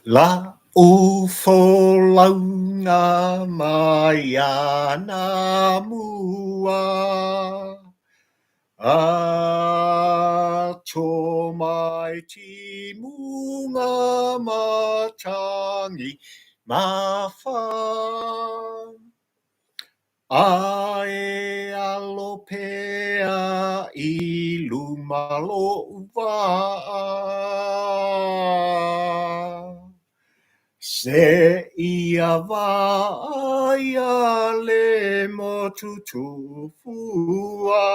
La ufo launa mai ana mua. A tō mai ti munga matangi mawha. A e alopea I lumalo uwa. Se ia ia le motutu fua.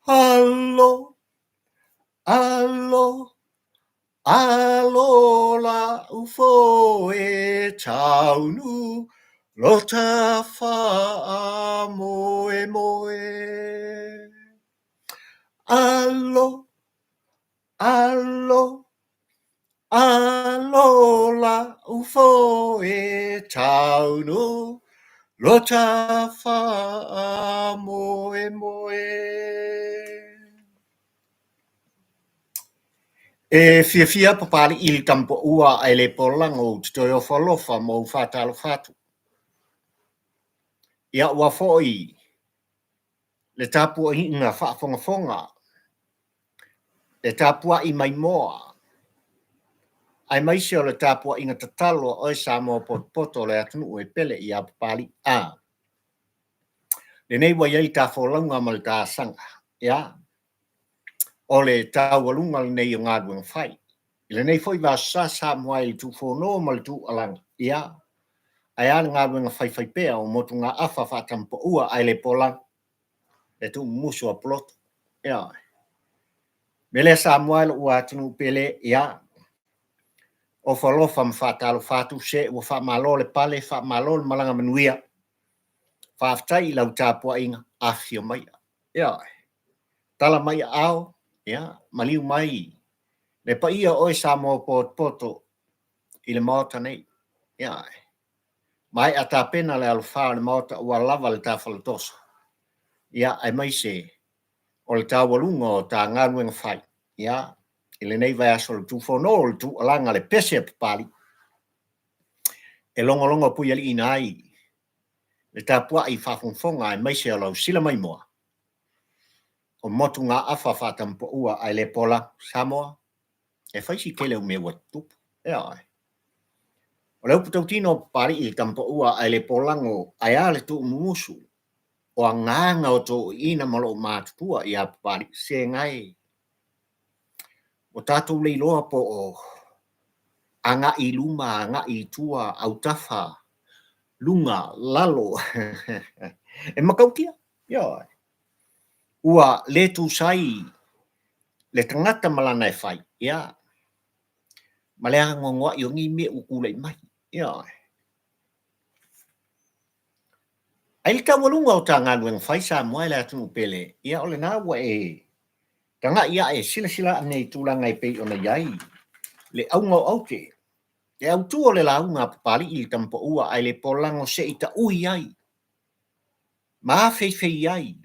Alo, alo, alo la ufo e taunu lota fa moe moe. Alo, alo, alo la ufo e taunu lota fa moe moe. E fia papali il campo ua ai le polango tutoyo falofa mo fatalo fatu. Ia ua foi le tapua I nga whaafonga. Le tapua I mai moa. Ai mai seo le tapua I nga tatalo o sa mo poto le atunu e pele ia papali a. Le nei wa yei ta folanga mal ta sanga. Ia. O le tawalunga le nei ngā duang whai. Le nei foi va sa moai tu fono mal tu alang. Ia. Ai ana ngā duang whai pea o motu ngā awha whatampo ua ai le polang. Le tu musu a plot. Ia. Mele sa moai le ua atunu pele. Ia. O whalofa mwhatalo whatu se o whamalo le pale whamalo le malanga manuia. Whaftai lau tāpua inga awhio mai. Ia. Tala mai ao. Ia. Maliu mai. Le pa ia oi sa mo poto I le maota nei. Ia. Mai ata pena le alfa le maota ua lava le tawhalatosa. Ia ai mai se. O le tawalunga o ta ngānuenga whai. Ia. Ile nei vai aso le tufono le tu alanga le pese papali. E longa pui ali inai. Le tapua I whafonfonga ai mai se alau sila mai moa. O motu ngā awha whatampo ua ai le pola Samoa. E whaisi kele o me watupu. Ea ai. O leu putautino pari I tampo ua ai le polango ai ale tu umusu. O a nganga o to ina malo mātutua I a pari se ngai. O tātou leiloa po o anga I luma, anga I tua, au tafa, lunga, lalo. E makautia? Ia. Ua le tu sai, le tangata malana e whai. Ia. Malea ngongoa I o ngi me ukulei mai. Ia. Ai le tawalunga o tā ngānuenga whai sa moai le atunu pele. Ia ole nā ua e tanga ia e sila anei tūlanga I pei ona iai. Le aunga o aute. Le autua le launga papali I tampo ua ai le polango se ita ui ai. Maa fei ai.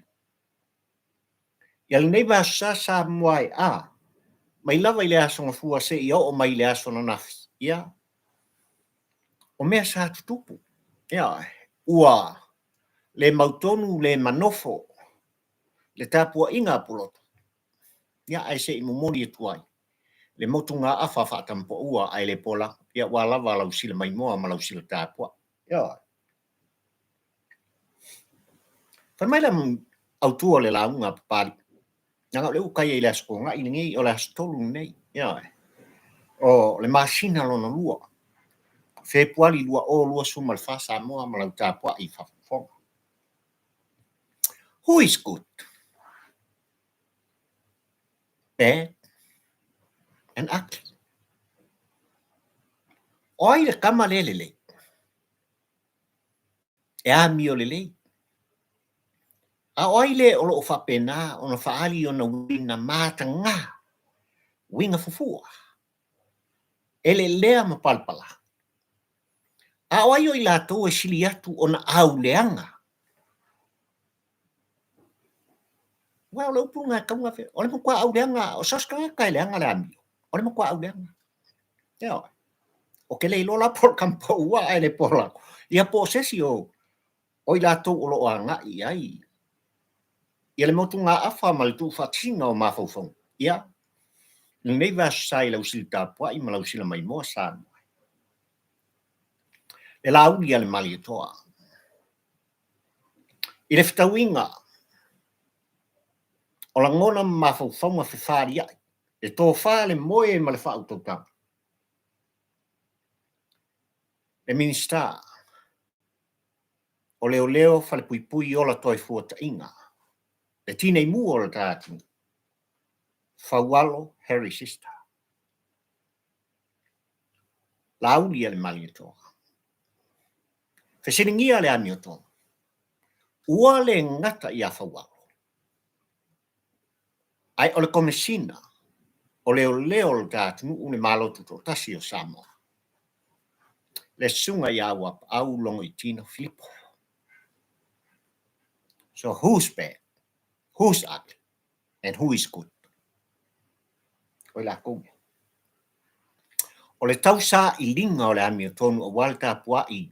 Ia le neiva sa moai a. Mai lava I le asonga fua se I o mai le asona nafi. Ia. O mea sa tutupu. Ia. Ua. Le mautonu le manofo. Le tapua inga puloto. Ia ai se I mumoni e tuai. Le motu ngā awha whatampo ua ai le pola. Ia walawa lau sila mai moa ma lau sila tāpua. Ia. Whanmai la autua le launga papari. Nanga leu kai e le asko ngā I ngei o le astolu nei. Ia. O le masina lona lua. Februari lua o lua suma le whasa moa ma lau tāpua I whafonga. Who is good? Bad and ugly. O ai le kama lelele. E ami o lelei. A o ai le o loo whapena o na whaali o na wina māta ngā. Winga fufua. Ele lea mapalpala. A o ai o I lātou e sili atu o na au leanga. Wao leo punga kaunga fe. Ole mo kwa au leanga o saskanga kai leanga le ami. Ole mo kwa au leanga. Ia, o ke leilo la por kampo ua ai le pola. Ia po sesi o i lātou o loa ngai ai. Ia le motu ngā awha ma le tu whatinga o mawhauwhong. Ia, nei wa sai lau sila tāpua i ma lau sila mai moa sānu. Le Laauli a le mali atoa. I le whitauinga, o la ngona mawhauwhonga whiwhari ai, e tō wha le moe ma le whautotanga. Le minista, o leo leo whale pui pui o la toi fuata inga. Le tinei mua o la tātini. Faualo, Harry sister. Laauli a le mali atoa. Whesiringia le Amiotonu. Ua le ngata i a Faualo. Ai o le komisina, o leo leo le tātini une malotu tō tasi o Samoa. Le sunga i awa au longo i tino Filippo. So who's bad, who's ugly, and who is good? O la koume. O le tausa i linga o le Amiotonu o wale tāpua i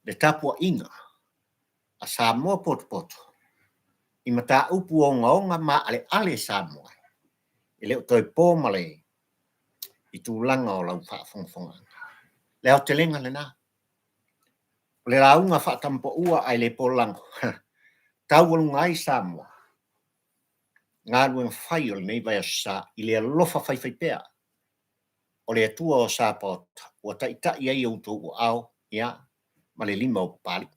le tāpua inga a Samoa poto. I mata upu o ngaonga ma ale Samoa. I leo toi pō male i tūlanga o lau whaafonga. Leo te lenga le nā. O le raunga whaatampo ua ai le pōlango. Tauwalu ngai Samoa. Ngā ruenga whai o le nei vai asa i le alofa whaiwhaipea. O le atua o Sāpot, o taitai ai au tō o ao, ia, ma le lima o pali.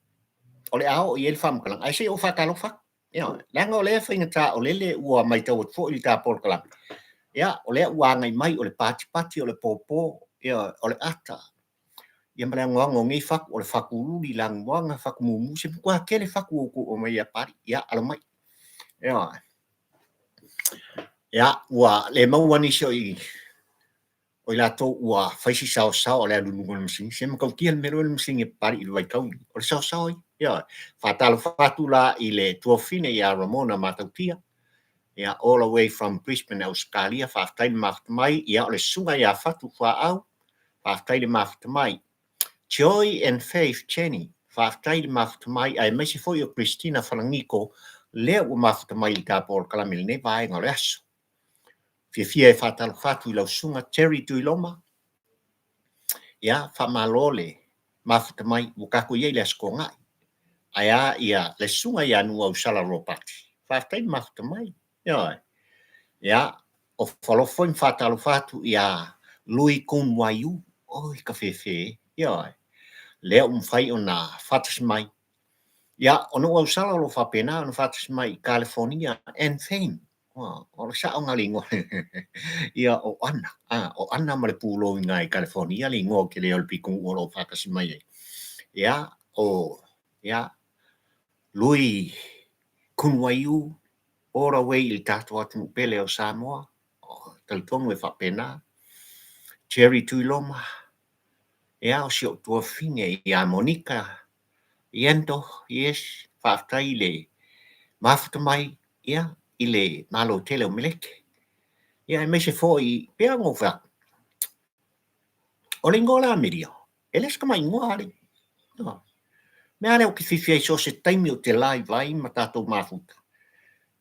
O le ao i ele whamkalang, ai se o whakalofa. Ia, langa o le whaingata o lele ua mai tau at fo i tā porkalang. Ia, o le ua ngai mai o le pati o le pōpō, ia, o le ata. Ia mara ngongo ngai whaku o le whakururi lang wanga whakumumu, se kua kele whaku o mai a pari, ia, alo mai. Ia, ia, ua le mauani sio i o i lato ua whaisi sao o le alununga le msing, se makau kia mero le msing e pari i luai kauni, o le sao i, ia, whatalo whatu la i le tuafine i a Ramona matautia, ia, all the way from Brisbane, Australia, whaftai le mawhatamai, ia, o le sunga i a whatu wha au, whaftai le mawhatamai, Joy and Faith Jenny, whaftai le mawhatamai, ai meisi foi o Christina Whanangiko, lea ua mawhatamai i tāpor kalamili ne vaenga o le aso. Fia e whatalo whatu i lau sunga Terry Tuiloma. Ia, whamalole, mawhatamai, ukako iei le asko ngai. Aia, ia, le sunga ia nua usala ropati. Whaftai mawhatamai. Ia, o whalofoin whatalo whatu ia lui kun waiu. Oi, ka whewhe. Ia, lea mwhai o nā whatas mai. Ia, ono usala lo whapena, ono whatas mai California and fame. O le sao ngā lingo. Ia o ana ma le pūlo i ngai California lingo ke leo le pikung o lo whakasi mai. Ia lui kunwaiu ora wei i tātou atu pele o Samoa. Talitongu e whapena. Jerry Tuiloma. Ia o si o tua fine ia Monica. Iento, yes, whaftai le mawhatamai, ia, i le malo tele o meleke. Ia, e meise fo i pea ngō whak. O le ngola mirio, e leska mai ngoari. Mea leo ki whiwhia i so se taimi o te lai vai ma tātou mawhuta.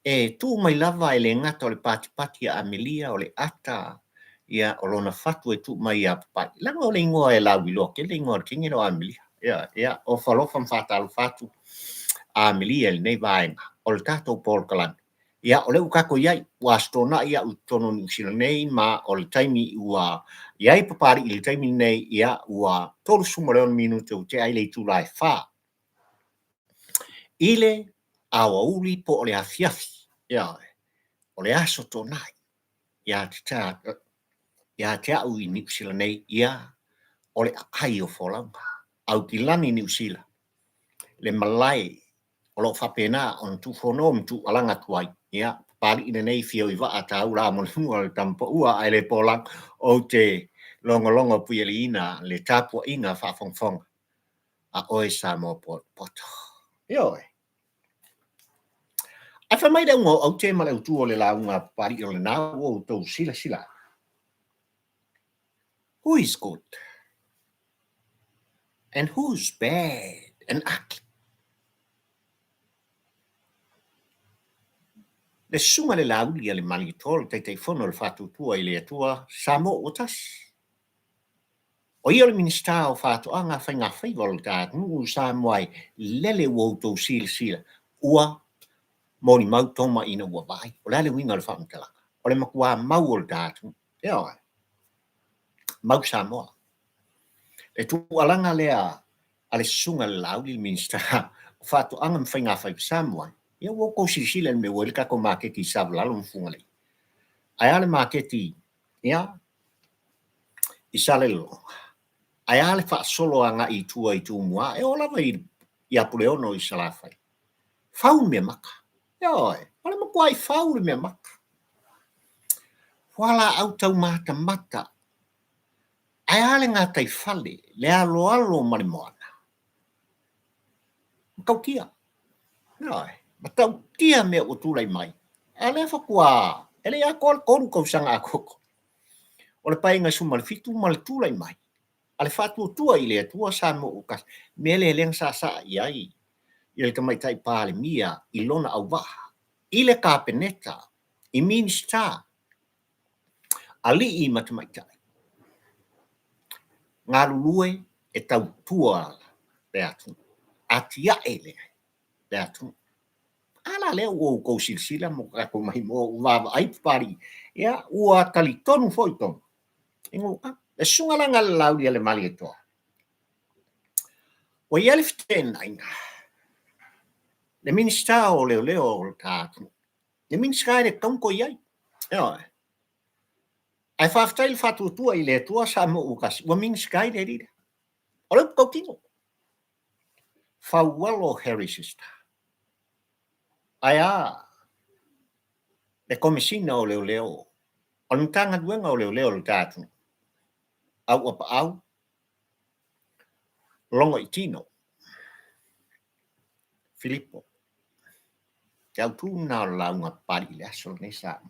E tū mai lava e le ngata o le pati a Amelia o le ata, ia o lona whatu e tū mai a papai. Langa o le ngoa e lau i loke, le ngoa kingi no Amelia. Ia, o whalofam whātalo whatu a Amelia le nei vaenga, o le tātou Paul Kalani. Ia, o le ukako iai, ua stona ia utono ni usila nei, ma o le taimi ua, iai papari i le taimi nei, ia ua tolu sumareon minute o te aile i tūlai wha. Ile awa uli po o le afiafi, ia, o le aso tonai, ia te au i ni usila nei, ia, o le ai o wholanga, au ki lani ni usila, le malai, o lo whapena on tu whonom tu alanga tuai, ia, pari ina nei fio i waa tau la mo le tampo ua ai le polang o te longo puieli ina le tapua inga whafongfonga a oe Samoa poto. Io e. A whamai reo ngō au te male utu o le launga pari o le nā o tau sila. Who is good? And who's bad and ugly? Le sunga le Laauli le Maliotolu te fono le whatutua I le atua Samo Otas. O ia le minista o whatuanga whainga whaiwal tātu ngu Samoai lele wautou sila ua moni mau toma ina ua vai. O lale winga le whamutalaka. O le makua mau o le tātu. Ia mau Samoa. Le tu alanga lea ale sunga le Laauli le minista o whatuanga mwhainga whaiw Samoai. Ia wako sila me welka ko maketi savlalo mfunga le. Ai ale maketi ia isale lo. Ai ale fa solo anga I tua I tu mua e ola vai ia puleo no isalafai. Fau me maka. Ia ole mo kwai fau me maka. Wala au tau mata. Ai ale ngā tai fale le alo mani moana. Kau kia. Ia matau kia me o tulai mai. Ale fa kwa ele ia kon ko sanga akoko. Ole painga suma le fitu mal tulai mai. Ale fatu tua I le atua Samo ukas mele leng sa iai I le kamaitai pale mia I lona au waha I le kapeneta I minista ali I matamaitai ngā lulue e tau tua le atu atia le atu ala le o ko silsila mo kako mai mo wa ai pari ia ua talitonu foi tonu ingo e sunga langa Laauli le Maliotolu. O ia le fitenaina. Le minista o leo o tātu. Le minista le kaunko iai. Ia. Ai whaftai le whatutua I le tua Samo ukas. Ua minista le rira. O le kautino. Faualo Harrisista. Ai le komisina o leo. O le tanga duenga o leo le tātu. Au apa au. Longo Itino. Filippo. Kau tu na launga pari le aso ne sa.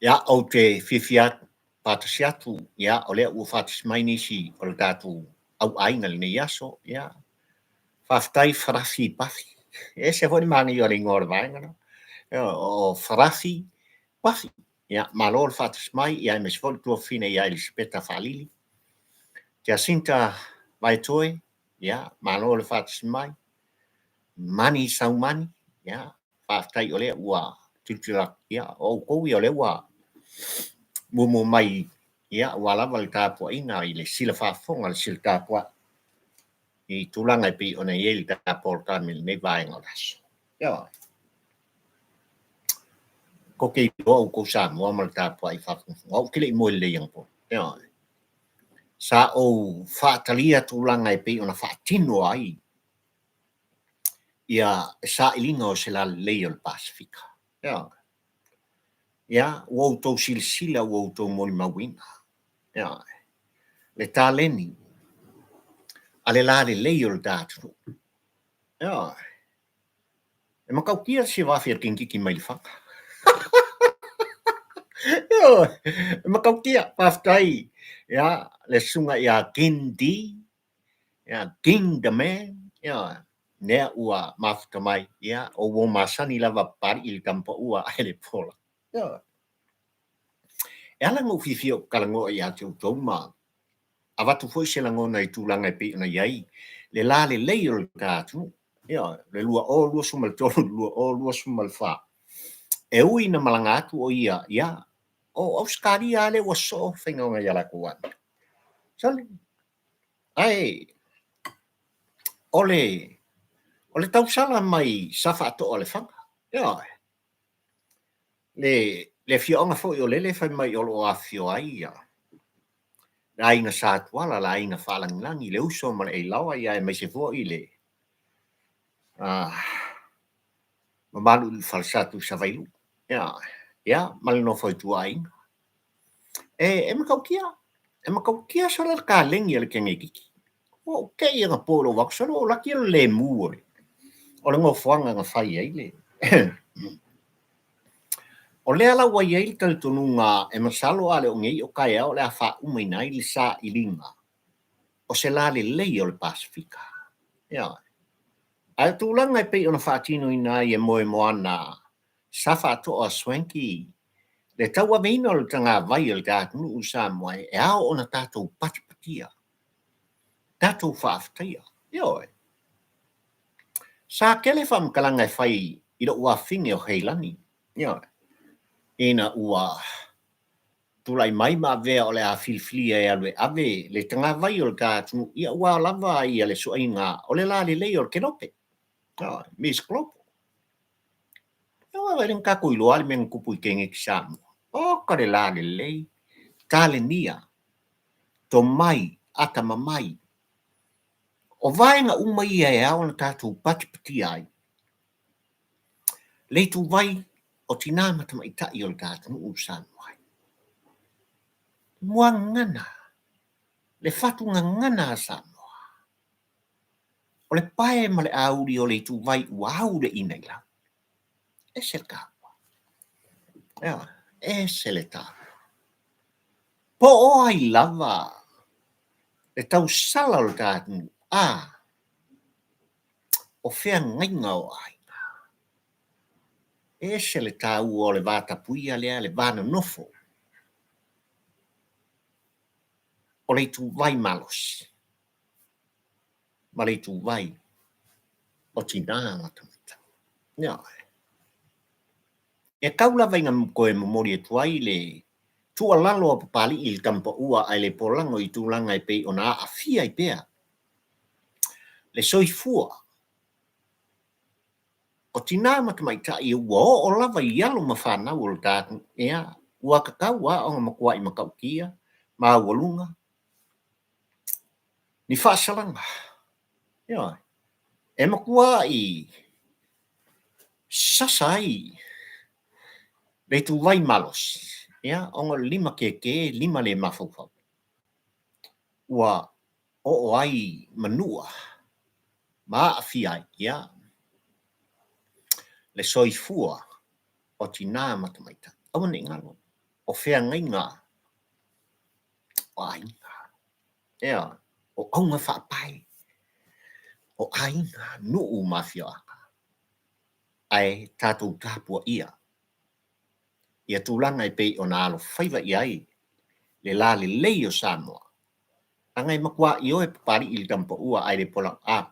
Ya o te fifiat patasiatu ya ole u fatis mai nisi o le tatu au ainga le nei aso ya faftai frafi pafi. E se foi mani o le ngor vainga no. O frafi pafi. Ya malor fatis mai ya mes foi tu fine ya il speta falili. Jacinta vai toi ya malor fatis mai. Mani sau mani ya faftai ole ua titula ya o ko ole ua mumu mai ya wala wal tapo ina I le sila fafonga le sila tapo I tulanga pi ona yeli tapo tamil ne vai ngolas ya ko ke ko sa mo mal tapo I fafon o kile mo le yang po ya sa o fatalia tulanga pi ona fatino ai ya sa ilinga o sila leol pasifika ya wo to silsila wo to mol mawina ya le taleni ale la le leol datu ya e makau kia si va fia kinki mai fa ya e makau kia paftai ya le sunga ya kindi ya king the man ya ne ua mafta mai ya o wo masani lava pari il campo ua ele pola ya ela ngo fifio kalango ya tu toma avatu foi se lango na tulanga pe na yai le la le leil tatu ya le lua o lua sumal tolu lua o lua sumal fa e ui na malanga atu o ia ya o skari ale was so finga nga yala kuan sali ai ole tau sala mai safa to ole fanga ya le fionga foi o le fai mai o afio ai ya la ina sa tuala la ina falang langi le uso mal e lawa ya mai se vo ile malu falsatu savailu ya mal no foi tu ai e ma kau kia sala ka lengi le kengi kiki o ke ia polo wa solo la kia le mu o le ngo fanga nga fai ai le O le ala wa yei tautonunga e masalo ale o ngei o kai au le a wha umainai le sa ilinga. O se la le lei o le Pasifika. Ia. Ai tūlanga e pei ona whaatino ina i e moe moana sa whaato o swanky. Le taua meina o le tanga vai o le tātunu u sa moe e ao ona tātou patipatia. Tātou whaaftaia. Ioi. Sa kele whamkalanga e whai i lo ua whinge o heilani. Ioi. Ina ua tulai mai ma vea o le a filfilia e alwe ave le tanga vai o le tātunu ia ua lava ia le soainga o le la le lei o le kenope. Miss Klopo. Ia wa rin kako i loa le men kupu i kenge ki samu. O ka le la le lei. Tale nia. To mai ata mamai. O vaenga umai e ao na tātou patipati ai. Leitu vai o tina mata mai ta i o le tātunu u samu ai. Mua ngana. Le fatu ngana samu. O le pae ma le auri o leitu vai wau le ina ila. E se le kāpua. E se le tāpua. Po o ai lava. Le tau sala o le tātunu. O whea ngainga o ai. E se le tāu o le vāta puia lea le vāna nofo. O leitu vai malos. Ma leitu vai o tina matamata. Ia. E kaula vai ngam koe mamori e tuai le tua lalo o papali il kampa ua ai le polango i tūlanga i pei ona a fia i pea. Le soifua. O tina matamaita i ua o lava i alo mawhanau o le tātunu. Ia. Ua kakau a o makua i makaukia. Ma walunga. Ni whaasalanga. Ia. E makua i sasai. Le tu vai malos. Ia. Onga lima keke, lima le mafufau. Ua o ai manua. Ma afiai. Ia. Le soifua. O tina matamaita. Awane ngalo. O whea ngainga. O ainga. Ia. O aunga whaapai. O ainga. Nuu mafia aka. Ai tātou tāpua ia. Ia tūlanga i pei o nā alo whaiva i ai. Le la le lei o Samoa. Angai makua i oe papari i le tampa ua ai le pola a.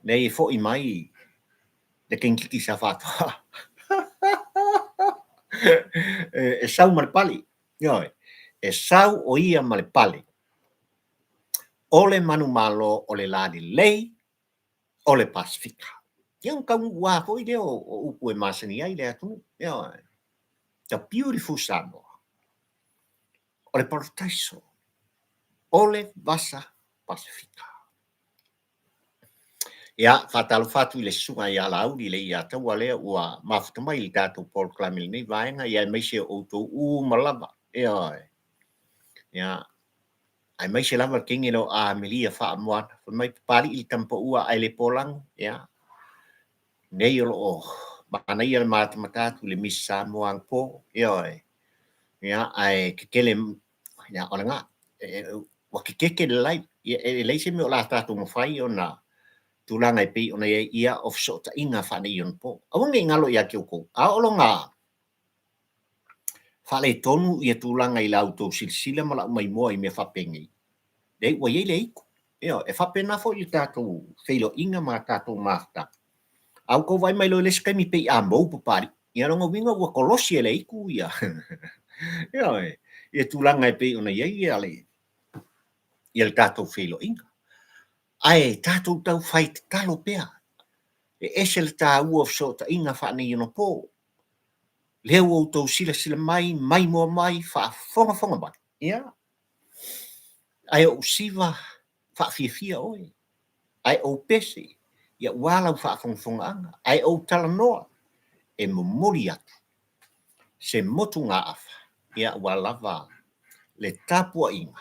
Nei e fo i mai. Le kenkiki sa whātua. E sau ma le pali. Ioi. E sau o ia ma le pali. O le manu malo o le la le lei. O le Pasifika. Iang kaungu ua fo i leo o upu e masani ai le atu. Ioi. The beautiful Samoa. O le Paradaiso. O le Vasa Pasifika. Ia, whātalo whātu i le sunga i a Laauli le i a taua lea ua mafutamai i tātou Paul Clamil nei vaenga i a meise o tō malava. Ia. Ia. Ai meise lava kengelo a Amelia whaamoana. Mai pari i tampa ua ai le polang. Ia. Nei o mana ia le mātamatatu le Miss Samoa ang po. Ia. Ia, ai kekele ia ona nga wa kekeke le lai e leise me o la tātou mawhai o na tūlanga i pei ona ia of sota inga whane i on po. Awange ngalo ia ki oko. A olo ngā whale tonu ia tūlanga i lau tō silsila mala umai moa i mea whapengi. Dei wa iei le iku. Ia, e whapena fo i tātou wheilo inga ma tātou mahta. Au ko vai mai lo les kai mi pei a mou papari. Ia rongo winga ua kolosi e le iku ia. Ia, ia tūlanga i pei ona iei ale. Ia le tātou wheilo inga. Ai, tātou tau whai te talo pea. E ese le tā ua sota inga whane i no pō. Leo o tau sila mai moa mai, wha mai. Ia. Ai o siwa, wha fia oi. Ai o pese, ia walau wha anga. Ai o tala noa, e momori atu. Se motu ngā awha, ia walawa, le tāpua inga,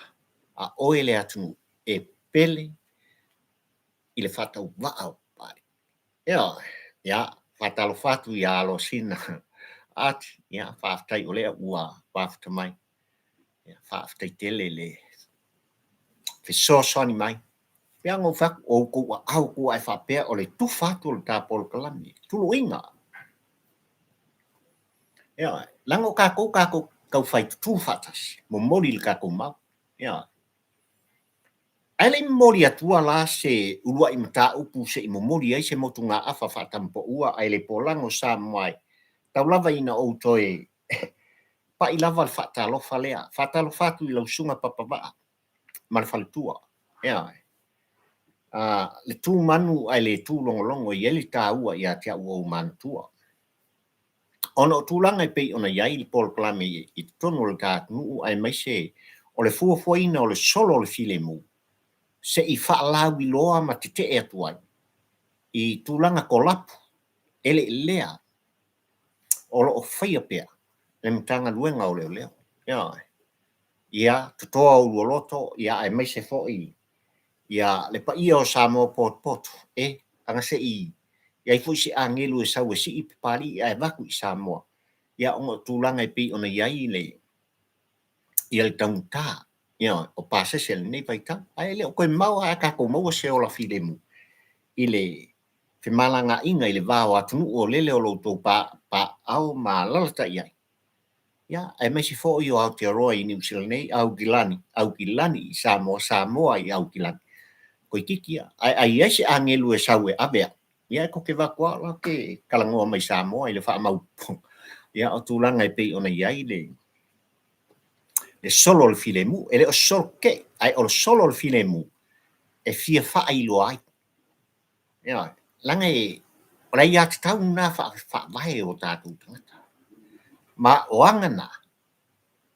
a oe le atu e pele, i le whatau waa o pari. Ia, whatalo whatu i alo sina, ati ia whaaftai o lea ua whaaftamai ia whaaftai tele le whisosoni mai pea ngau whak o kua au kua ai whapea o le tufatu o le tāpolo kalami tulu inga ia lango kako kau whai tu whatas mo mori le kako mau ia ai mori atua la se ulua i mata upu se i mori ai se motu ngā awha whatampo ua ai le polango sa mai tau lava ina o toe pa i lava le whatalofa lea whatalofa tu i lau sunga papawaa ma le whaletua ia le tū manu ai le tū longolongo i ele tā ua i a tia ua o manutua ono tūlanga i pei ona iai li pol klame i tonu le tātunu ai mai se o le fuafuaina o le solo le filemu se i whaalau i loa ma te te atuai i tūlanga ko lapu ele lea o lo o whaia pea le mtanga luenga o leo leo ia tutoa o luoloto ia ai mai se foi ia le pa ia o samo pot anga se ia i foi se angelu e sau e si i pari ai vaku i Samoa ia ongo tūlanga i pei ona iai le ia le taunta ia o pase se le nei vaita ai le o koe mau a kako mau se o la filemu i le whimalanga inga i le vāo atunu o lele o loutou pa au ma lalata iai ia ai mai se fo i o Aotearoa i New Zealand nei au gilani i Samoa i au gilani ko kikia ai se angelu e sau e avea ia ko ke vakua la ke kalangoa mai Samoa i le wha mau ia o tūlanga i pei ona iai le solo le filemu ele o sol ke ai o solo le filemu e fia wha i lo ai ia langa e ora ia te tau na wha vai o tātou tangata ma o angana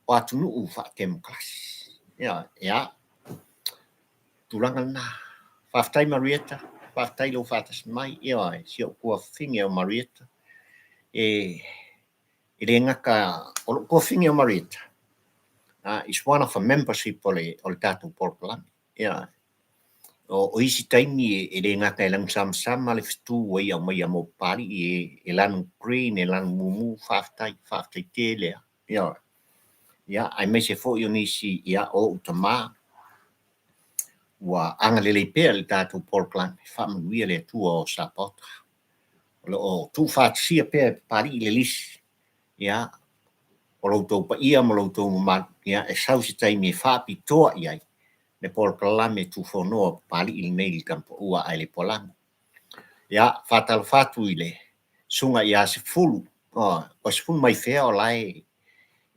o atunu u wha demokrasi ia tūlanga na whaftai Marieta whaftai lo whatas mai ia si o kua whinge o Marieta e le ngaka o kua whinge o Marieta is one of a membership o le tātou polkalami ia o isi taimi e le ngaka e lang sama le fitu wai au mai amo pari e lanu green e lanu mumu whaftai tele ia ai mai se fo i nisi ia o utama wa anga le pea le tātou polkalami whamanuia le tua o sapota o tu whatsia pea pari le lisi ia o loutou pa ia mo loutou ma ia e sau se taimi e whapitoa iai le polkalame tu fonoa pali il nei kampo ua ai le polango ia fatal fatu ile sunga ia se fulu o se fulu mai fea o lai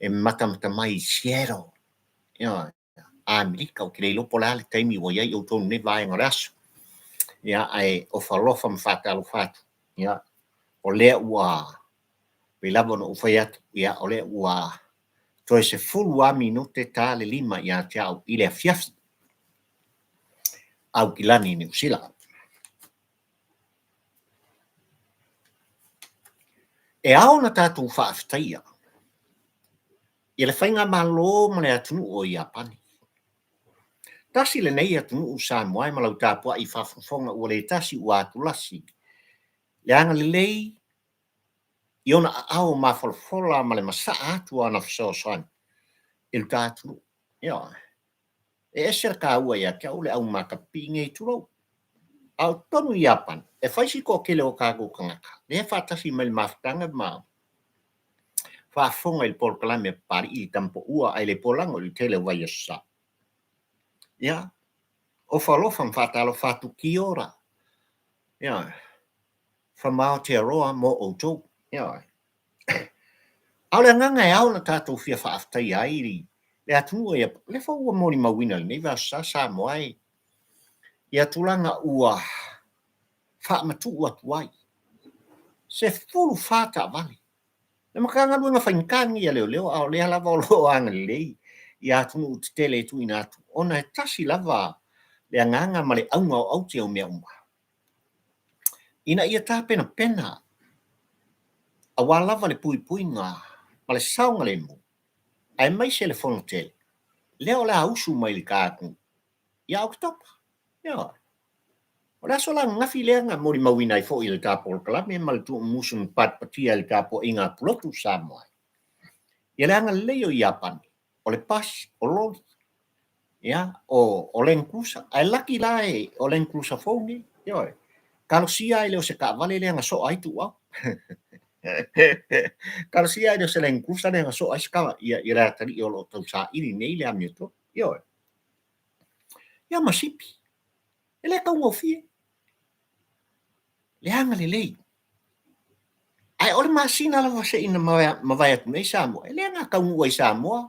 e matamata mai siero ia Amerika o kile lopo la le taimi o iai o tonu ne vai ngorasu ia ai o falofa ma fatal fatu ia o lea ua pelavo no ufaiatu ia o lea ua toe se fulu a minute ta le 5 ia tiao ile afiafi au kilani ni usila e ao na tātou whaaftaia i le whainga malo ma le atunu o i apani tasi le nei atunu o Samoa ma lau tāpua i whawhawhonga ua le tasi ua atulasi le anga le lei i ona ao ma whalawhala ma le masa atu ana whasosan il tātunu e esera ka ua ia kia ule au makapinge i turou au tonu i apan e whaisi ko kele o kāgo kangaka le whatasi mai maftanga ma whaafonga i polkalame pari i tampo ua ai le polango i tele vai asa ia o whalofa mwhatalo whatu ki ora whamao te aroa mo o tau au le nganga e au na tātou fia whaaftai airi le atunua ia le whaua mori mawina le nei vasa sa moai ia tulanga ua whaamatu ua tuai se fulu whata vale le makanga luenga whainkangi ia leo au lea lava o lo anga lei ia tunu te tele tu ina atu ona e tasi lava le nganga ma le aunga o au te o mea uma ina ia tā pena a wā lava le pui ngā ma le saunga le mu ai mai se le fono tele leo la usu mai le kāku ia oktopa Ora sola ngafi lenga mo li mawina I fo I le tapo kala me mal tu musun pat patia le tapo inga plotu Samoa. Ia langa leo Japan. O le pas o lo ya o len kusa ai laki lai o len kusa foni yo kalau sia ile o se ka vale lenga so ai tu au kalau sia ile se len kusa lenga so ai ska ia ira tari o lo tau sa ini nei le amioto yo ya masipi ele ka ngofie le hanga le lei ai ole masina la se ina ma vai atu nei Samoa ele nga ka ngoi Samoa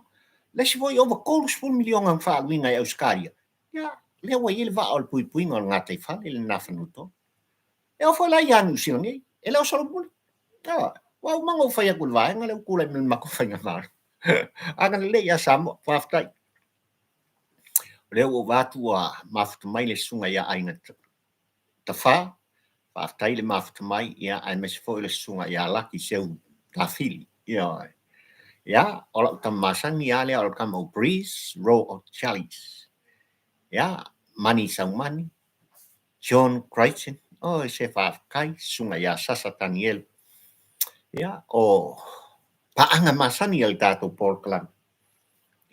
le se voi over kolos ful milion ang fa winga e Australia ya le wa ile va al pui pui ngol ngata fa le na fanuto e o foi la ya nu si ngi ele o solo bul ta wa mango fa ya kul vai ngale kula min ma ko fa ngamar aga le ya Samoa fa aftai le o vatu a maftu mai le sunga ya ainga ta fa aftai le maftu mai ya ai mes foi le sunga ya laki seu ta fili ya ola tamasan ya le ola kama breeze row of chalice ya mani sang mani John Crichton se fa kai sunga ya sasa Daniel ya o paanga masani el tato Portland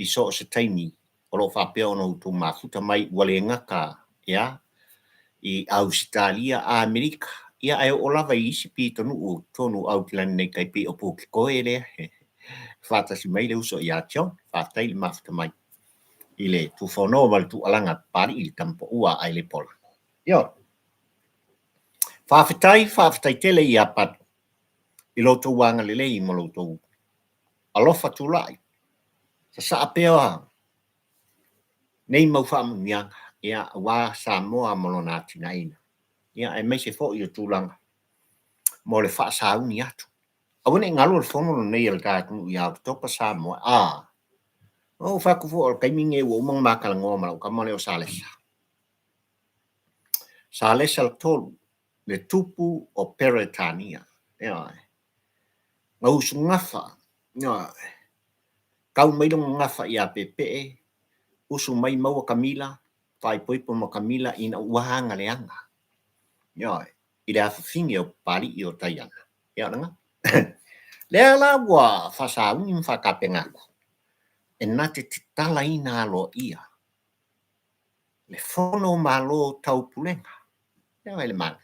I so se taimi o lo fa pe ono tu mafuta mai wale ngaka ya I Australia a Amerika ia ai o lava isi pi tonu Auckland nei kai pi o puki koe le fata si mai le uso ia chon fata il mafuta mai ile tu fono wal tu alanga pari il campo ua ai le pola yo faafetai tele ia pat I loto wanga lele I mo loto alofa tulai sa apea nei mau fa munyanga ia wa Samoa molona tinaina ia ai mai se fo I tulanga mo le fa sa uni atu awone ngalo le fono nei el ka tu ia to pa Samoa o fa ku fo kai minge wo mang makal ngoma ka mo le o salesa al tolu le tupu o Peretania ia ngau sungafa ia kau mai dong ngafa ia pepe usu mai mau Kamila pai poi po Kamila ina wahanga leanga ia ida finge o pari I o tayana ia nga le la wa fa sa un fa kapengaku enate titala ina lo ia le fono malo tau pulenga ia le mal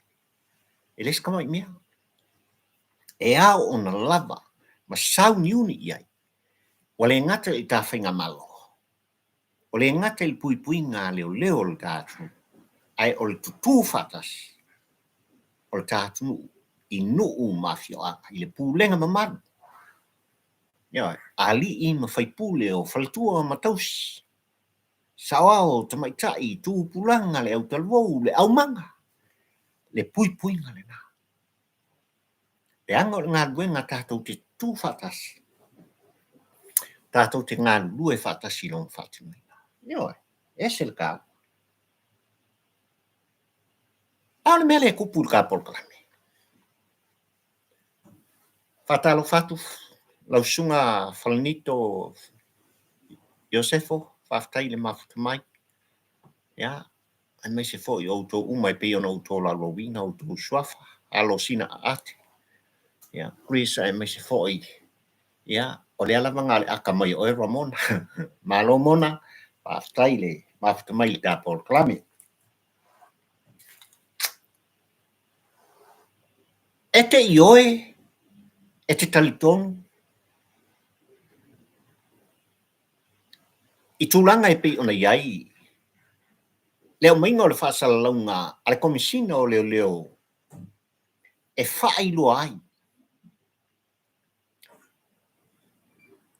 ele skama mia e au ona lava ma sau niuni iai wale ngata I ta whainga malo wale ngata I pui pui ngā leo le tātu ai o le tutu fatas o le tātu I nuu mafio aka I le pūlenga mamadu ia ali I ma whaipule o whalatua matausi sawa o tamaitai tu pulanga le au talwou le au manga le pui pui ngā le nā le anga o ngā luenga tātou te tū fatas tātou te ngā lue fatas I long fatimai ia ese le kā au le mele kupu ka polkalame fatalo fatu lau sunga falanito Josefo faftai le mafuta mai ya ai mai se foi o to umai pe ono to la lovina o to swafa alo sina ate ya Chris ai mai se foi ya o le ala manga aka mai o Ramona malo mona faftai le mafuta mai ka polkalame ete ioe ete talitonu I tūlanga e pe ona iai leo mainga o le whaasalalaunga ale komisina o leo e whailo ai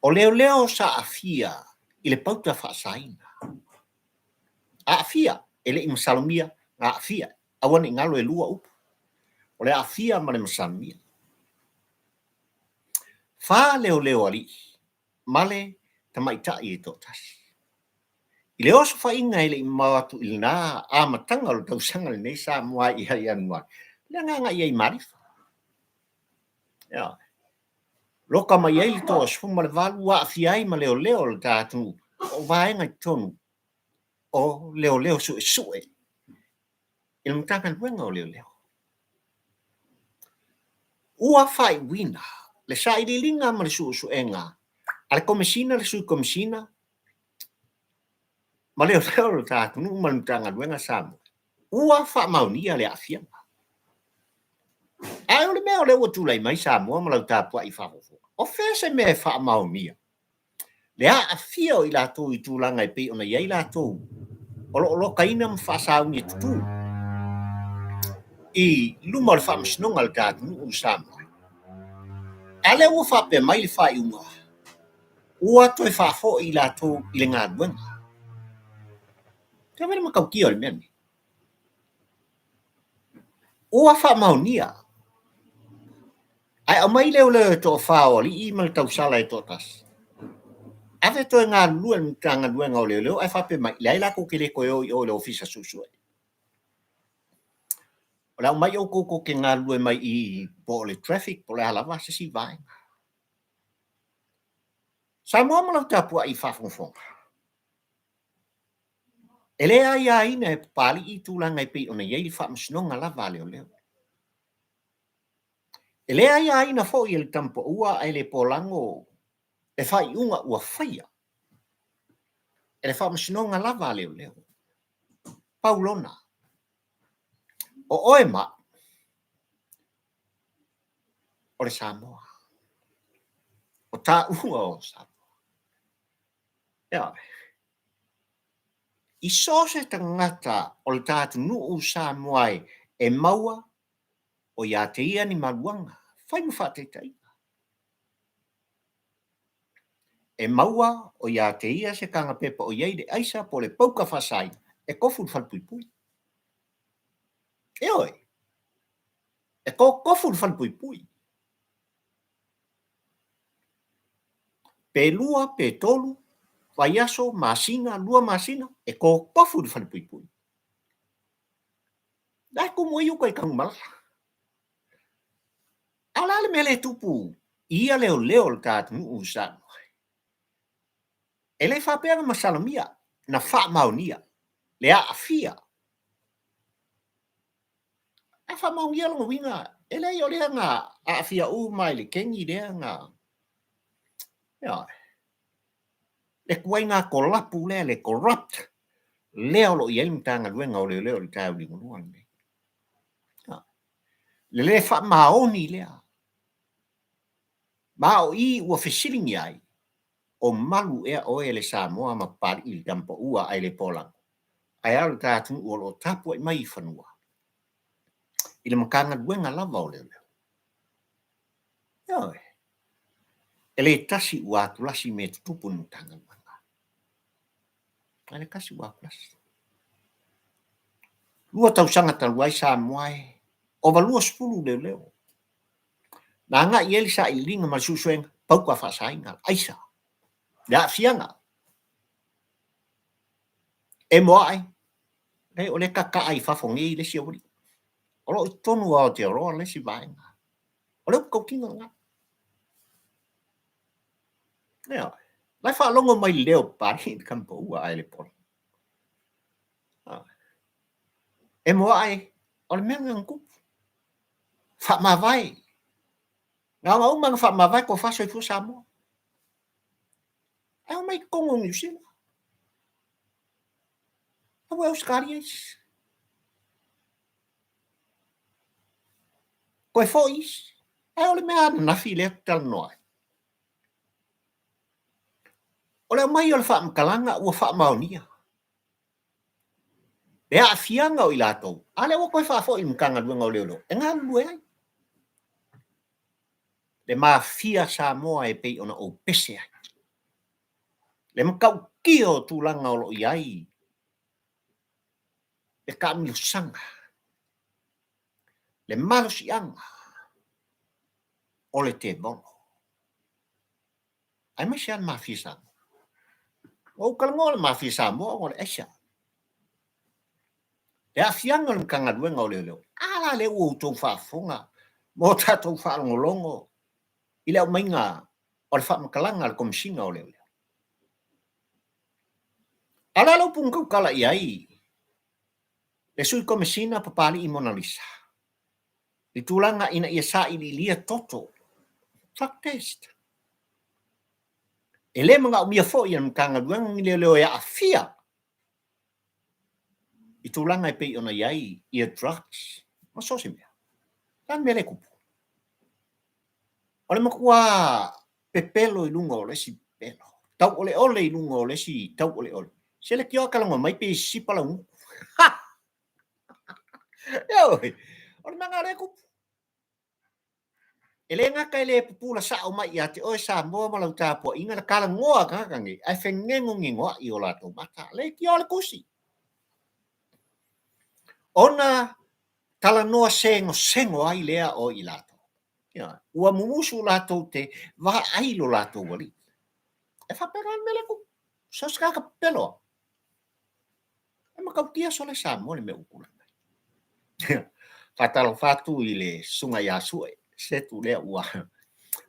o leo sa afia I le pauta whaasaina afia ele I masalomia afia awane ngalo e lua upu o le afia ma le masalomia fa leo ali male tamaitai e totasi I le oso whainga ele I mawatu I nā amatanga o tausanga le nei Samoa I hai anua. Le nganga I ai marifa. Loka mai ai to asfuma le valu wa afiai ma leo le tātu o vaenga tonu o leo sue. I le matanga luenga o leo leo. Ua fai wina, le Saili linga ma le suenga, ale komisina le sui komisina, ma leo leo le tātunu ma le matanga luenga Samoa. Ua fa maunia le afianga. Ai o le mea o le ua tūlai mai Samoa ma lau tāpua I whakofo. O fese mea fa maunia. Le a afia o I lātou I tūlanga I pei ona iai lātou. O kaina ma whasaunia tutu. I luma o le whamasnonga le tātunu o Samoa. Ale ua whape mai le whai unga. Ua toi whafo I lātou I le ngā luenga. Te wera makau kia o le mea ni. Ua wha maunia. Ai o mai leo leo to whao li I mal tau sala I totas. Ave toi ngā luen tanga luenga o leo leo, ai whape mai, le ai lako ke le koe o le ofisa susue. O lau mai o koko ke ngā luen mai I po le traffic, po le halawa se si vai. Sa mua malau tapua I whafonfonga. E le ai aina e pali I tūlanga I pei ona iei whamasnonga lava leo leo. E le ai aina fo I le tampo ua ai le polango e whai unga ua whaia. E le whamasnonga lava leo leo. Paulona. O oema. O le Samoa. O tā ua o Samoa. Ia. I sose tangata o le tātunu o Samoa e maua o ia te ia ni maluanga. Whai mu whatetai. E maua o ia te ia se kanga pepa o iei de aisa po le pauka whasai e kofu whalpuipui. E oi. E kofu whalpuipui. Pe lua, pe tolu, waiaso, masina, lua masina, e kofu whalpuipui. Dai kumu iu kai kangumala. Ala le mele tupu, ia leo le tātunu o Samoa. E le whapea masalamia, na wha maunia, le a afia. A wha maunia longa winga, e le o lea ngā a afia u mai le kengi lea ngā. Ia. Le kuai ngā kolapu lea, le corrupt, lea o lo iei mtanga luenga o leo le tau li ngunuan. Le wha maoni lea. Mao I ua fesilingi ai. O malu ea o le Samoa ma pari I tampo ua ai le polang. Ai alu tātunu o lo tapua I mai I whanua. I le makanga luenga lava o leo. Ia. E le tasi ua tulasi me tutupu nutanga luenga. Ai le kasi ua tulasi. Lua tausanga taluai Samoa o valua spulu leo. Na nga I ele sa I linga ma susuenga pauka whasainga. Aisa. Da fianga. E moa ai. Nei o le kaka ai whafongi I le siawari. O lo tonu o te roa le si vaenga. O le ukokinga nga. Nea. Lai whalongo mai leo pari I kampo ua ai le polo. E moa ai. O le mea ngangu. Wha mawai. Ngā umanga wha mawai ko whaso I fu Samoa. Ai o mai kongo New Zealand. Au Australia is. Koe fo is. Ai o le mea nafi le tal noa. O le mai o le wha mkalanga ua wha maonia. Le a fianga o I lātou. Ale o koe wha fo I mkanga luenga o leo. E ngā lue ai. Le maa fia Samoa e pei ona o pese ai. Le makau kia o tūlanga o lo iai. Le kamilo sanga. Le malo si anga. O le te bono. Ai mai sian maa fia Samoa. O kalango le maa fia Samoa o le esha. Le a fianga le mkanga luenga o leo. Ala le ua utou whaafonga. Mo tatou whaalongolongo. I leo mainga o le whaamakalanga le komisina o leo. Ala lau pungkau kala I ai. Le sui komesina papali I Mona Lisa. I tulanga ina ia Saili lia toto. Fuck test. E le mga umia fo ia mkanga duang leo ia afia. I tulanga I pei ona iai ia drugs. Masosi mea. Tan mele kupu. Ole makua pepelo I lunga o le si pelo. Tau ole I lunga o le si tau ole. Sele kio kalanga mai pe si pala un. Yo. Ole manga le kupu. Ele ngaka ele pupula sa o mai ia te o sa mo malau tapo inga kala ngoa kakangi. Ai fengengo ngoa I ola to mata. Le kio le kusi. Ona tala noa sengo ai lea o I lato. Ya, ua mumusu lato te wa ai lo lato wali. E fa peran mele ku. So ska pelo. E makautia sole sa mo le me ukula. Fatalo fatu I le sunga ya sue. Setu lea ua.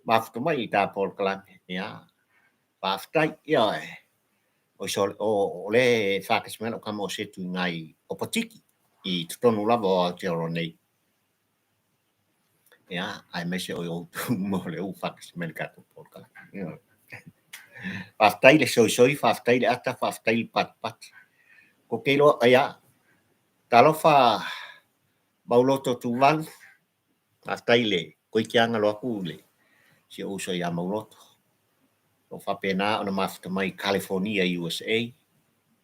Mafuto mai I tapol kalang. Ya. Paftai ya. O le whakasmena o kamo setu ngai opatiki I tutonu lava o Aotearoa nei. Ya, ai mese o mo le u whakasmena kato por kala. Whaftai le soi, whaftai le ata, whaftai pat. Ko keilo aya, talo wha mauloto tuwalu, whaftai le koikianga lo aku le, si uso ia mauloto. O whapena ona mafuta mai California, USA,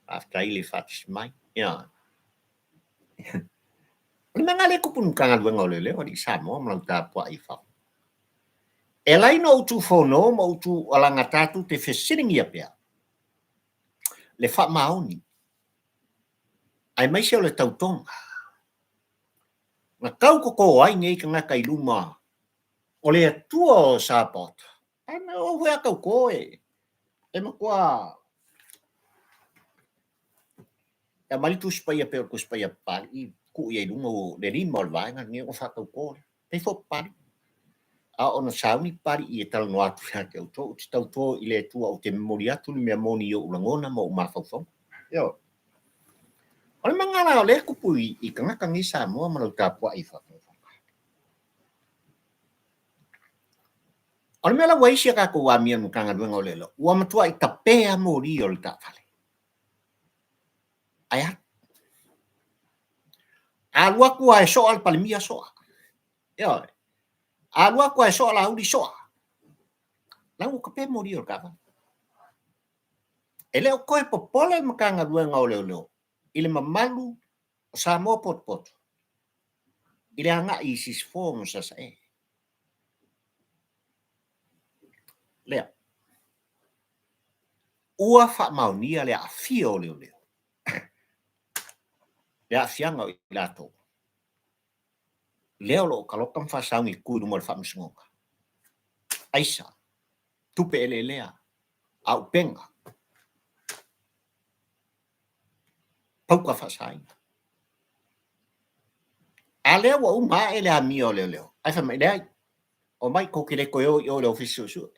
whaftai le whatismai. Ya. Nang ale ko pun kanga luenga ole o di samo malang tapua I whau. E lai no utu whono ma utu alanga tatu te whesiringi apea. Le wha maoni. Ai mai se o le tautonga. Nga kau ko ai ngei ka ngaka I luma. O le atua o sapot. Ana o hea kau koe. E makua. E malitu spaya peo ko spaya pali. Ku ia lunga o le rima o le vaenga ngei o whakau koe. Pei fo pali. A ona sauni pari I tal no atu ya ke auto ti tauto I le tua o te memori atu ni mea moni o ulangona mo mafau. Yo. Ole mangala o le kupu I kangaka ngi sa mo malau tapua I fa. Ole mela waisia ka ko wa mia mukanga duenga o lelo. Ua matua I tapea mori o le tafale. Aya. Alua ku ai so al palimia so. Yo. Alua ku ai so la udi so. Lau ka pe mori o ka. Ele o koe popole makanga duenga o lelo. Ile mamalu sa mo pot. Ile anga I sis form sa sa e. Lea. Ua wha maunia lea afia o leo. Lea afianga o I lato. Leo lo kalokam wha saungi kuiru mo le wha msingonga. Aisa. Tupe ele lea. Au penga. Pauka wha sainga. A leo wa uma ele a mia o leo. Ai wha mai lea. O mai kokile koe o le ofisio su.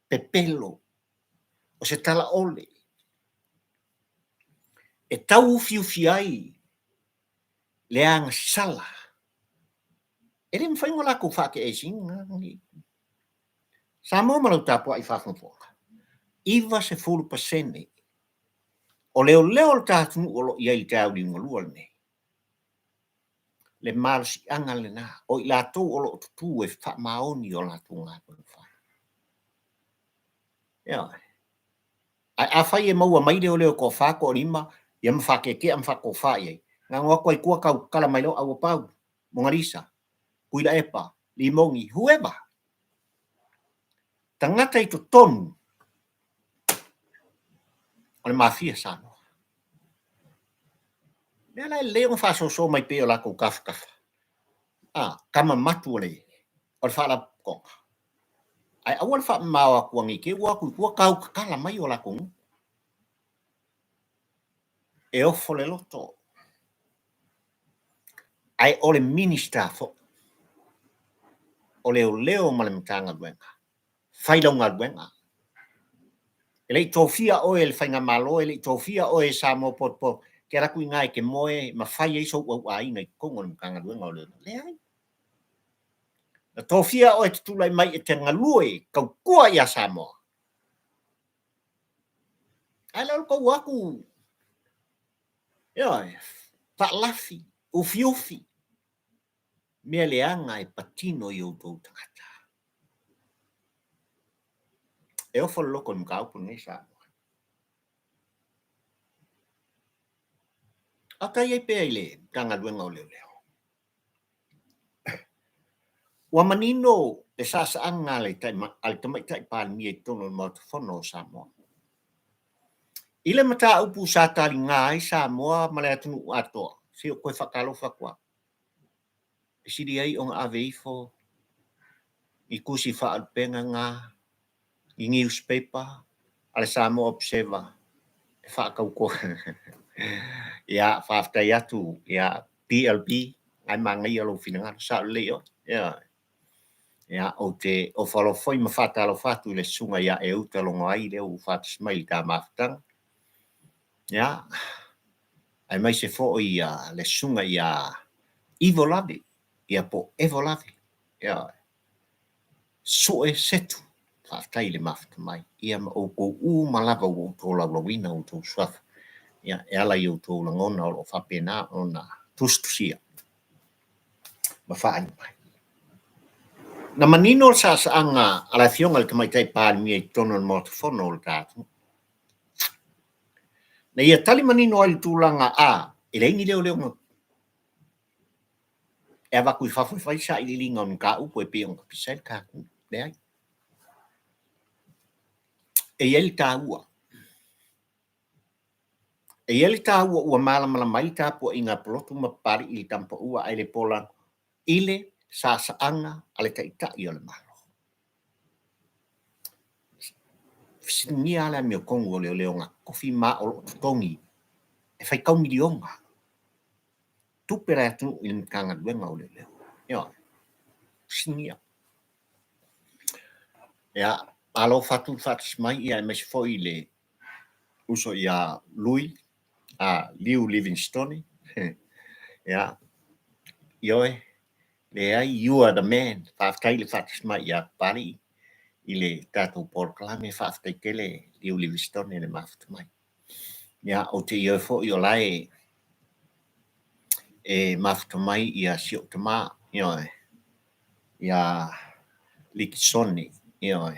Pepelo. O se tala ole. E tau ufi ai. Lea nga sala. Ele mwhaingo lako whake e singa. Sa mo malau tapua I whakampoka. Iwa se 40%. O leo le tātunu o lo ia I te au ringa lua ne. Le marasi anga le na. O I lātou o lo tutu e wha maoni o lātou ngā pangwha. Ia. Ai a whai e maua maire o leo ko whako o rima. Ia mwhake ke am whako whai. Ngā ngoko I kua kau kala mai lo au pau. Mongarisa. Kuila epa. Limongi. Whoever. Tangata I to tonu. O le mafia sano. Lea lai leo whaso mai peo lako kafa. Kama matu le. O le whala konga. Ai awal wha mawa kuangi ke waku kua kau kakala mai o lako. E ofo le loto. Ai ole minister fo. O leo ma le mtanga duenga. Whailonga duenga. Ele tofia o ele whainga malo, ele tofia o e sa mo potpo ke ra ku ngai ke moe ma fai ai so wa ai ngai ko ngol kanga lu ngol le ai na tofia o tu lai mai te ngalue kau kua ia Samoa ai lo ko waku ya pa lafi ufi me leanga e patino yo do tangata e o fo loko mkau pu nei sa aka ye pe ile kanga lu ngol le wa manino e sa anga le tai al tamai tai pa mi e tono mo fono Samoa ile mata upu sa tali ngai Samoa male tunu ato si ko fakalo fakwa si dia on aveifo i kusi fa alpenga nga i newspaper ale Samoa observer e fa ko ya fa ya tu ya PLP ai mangai alo finanga sa leo ya o falo foi ma fata lo fatu le sunga ya e uta lo ngai le u fat smile ka maftang ya ai mai se fo ia le sunga ia ivolavi ia po evolavi ia so e setu faftai le mafta mai ia o u malava o to la lawina o to swaf ia ela yo to la ngona o fa pena ona tustusia ma fa mai na manino sa anga ala fiona le mai tai pa mi e tono mo fono o tatu na ia tali manino al tulanga a ele ni leo e va kui fa fai sa i linga on ka u po pe on pisel ka le ai e ele ta ua mala mai ta po inga protu ma pari i tampo ua ai le pola ile sa anga ale ta ita i ole malo ni ala mi kongo le nga kofi ma o tongi e fai kau milionga tu pera tu in kanga duenga ole le yo sinia ya alo fatu mai ia me foi le uso ia lui Liu Livingstone ya yo le ai you are the man fa kai le fat mai ya pari ile tato por clame fa ke le Liu Livingstone le maft mai ya o te yo fo yo lai e maft mai ia sio tama yo ya Liksoni yo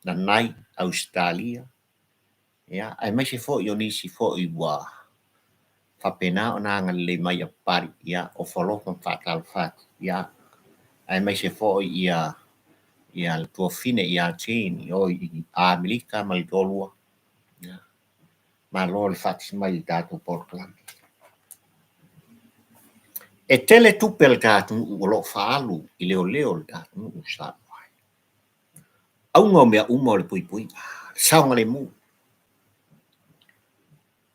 na nai Australia ya ai mai se fo yo ni si fo i wa fa pena ona ngale mai a pari ya o folo con fatal fat ya ai mai se fo ia le tua fine ia chain o i Amerika mai dolua ya ma lo le fat mai dato Portland e tele tu pel gato o lo Faualo i leo dato u sa au ngo mea umo le pui sa ngale mu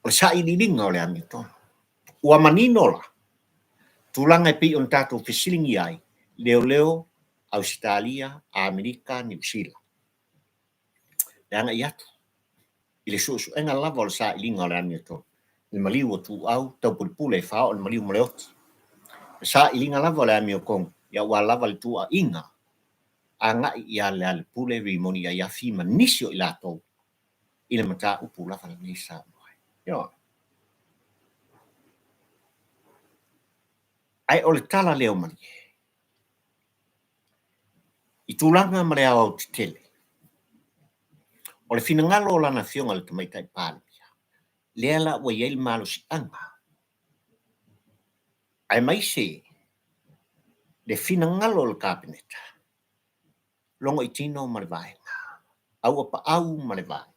o sa i linga o le Amiotonu ua manino la tulanga e pi on tato fisilingi ai leo Australia, Amerika, New Zealand. Danga iatu. Ile susu enga lava sa linga le Amiotonu. Il maliu tu au tau pulpule fa o maliu maleot. Sa linga lava le Amiotonu ya wa lava le tua inga. Anga ia le pule rimoni ya fima nisio ilato. Ile mata upu lava le nisa. Yo. Ai ole tala leo mani. I tulanga mare au tele. O le finangalo la nafiona le tamaitai pāle. Leala wa yel malo si anga. Ai mai se le finangalo le kabineta. Longo i tino ma le vaenga. Au apa au ma le vaenga.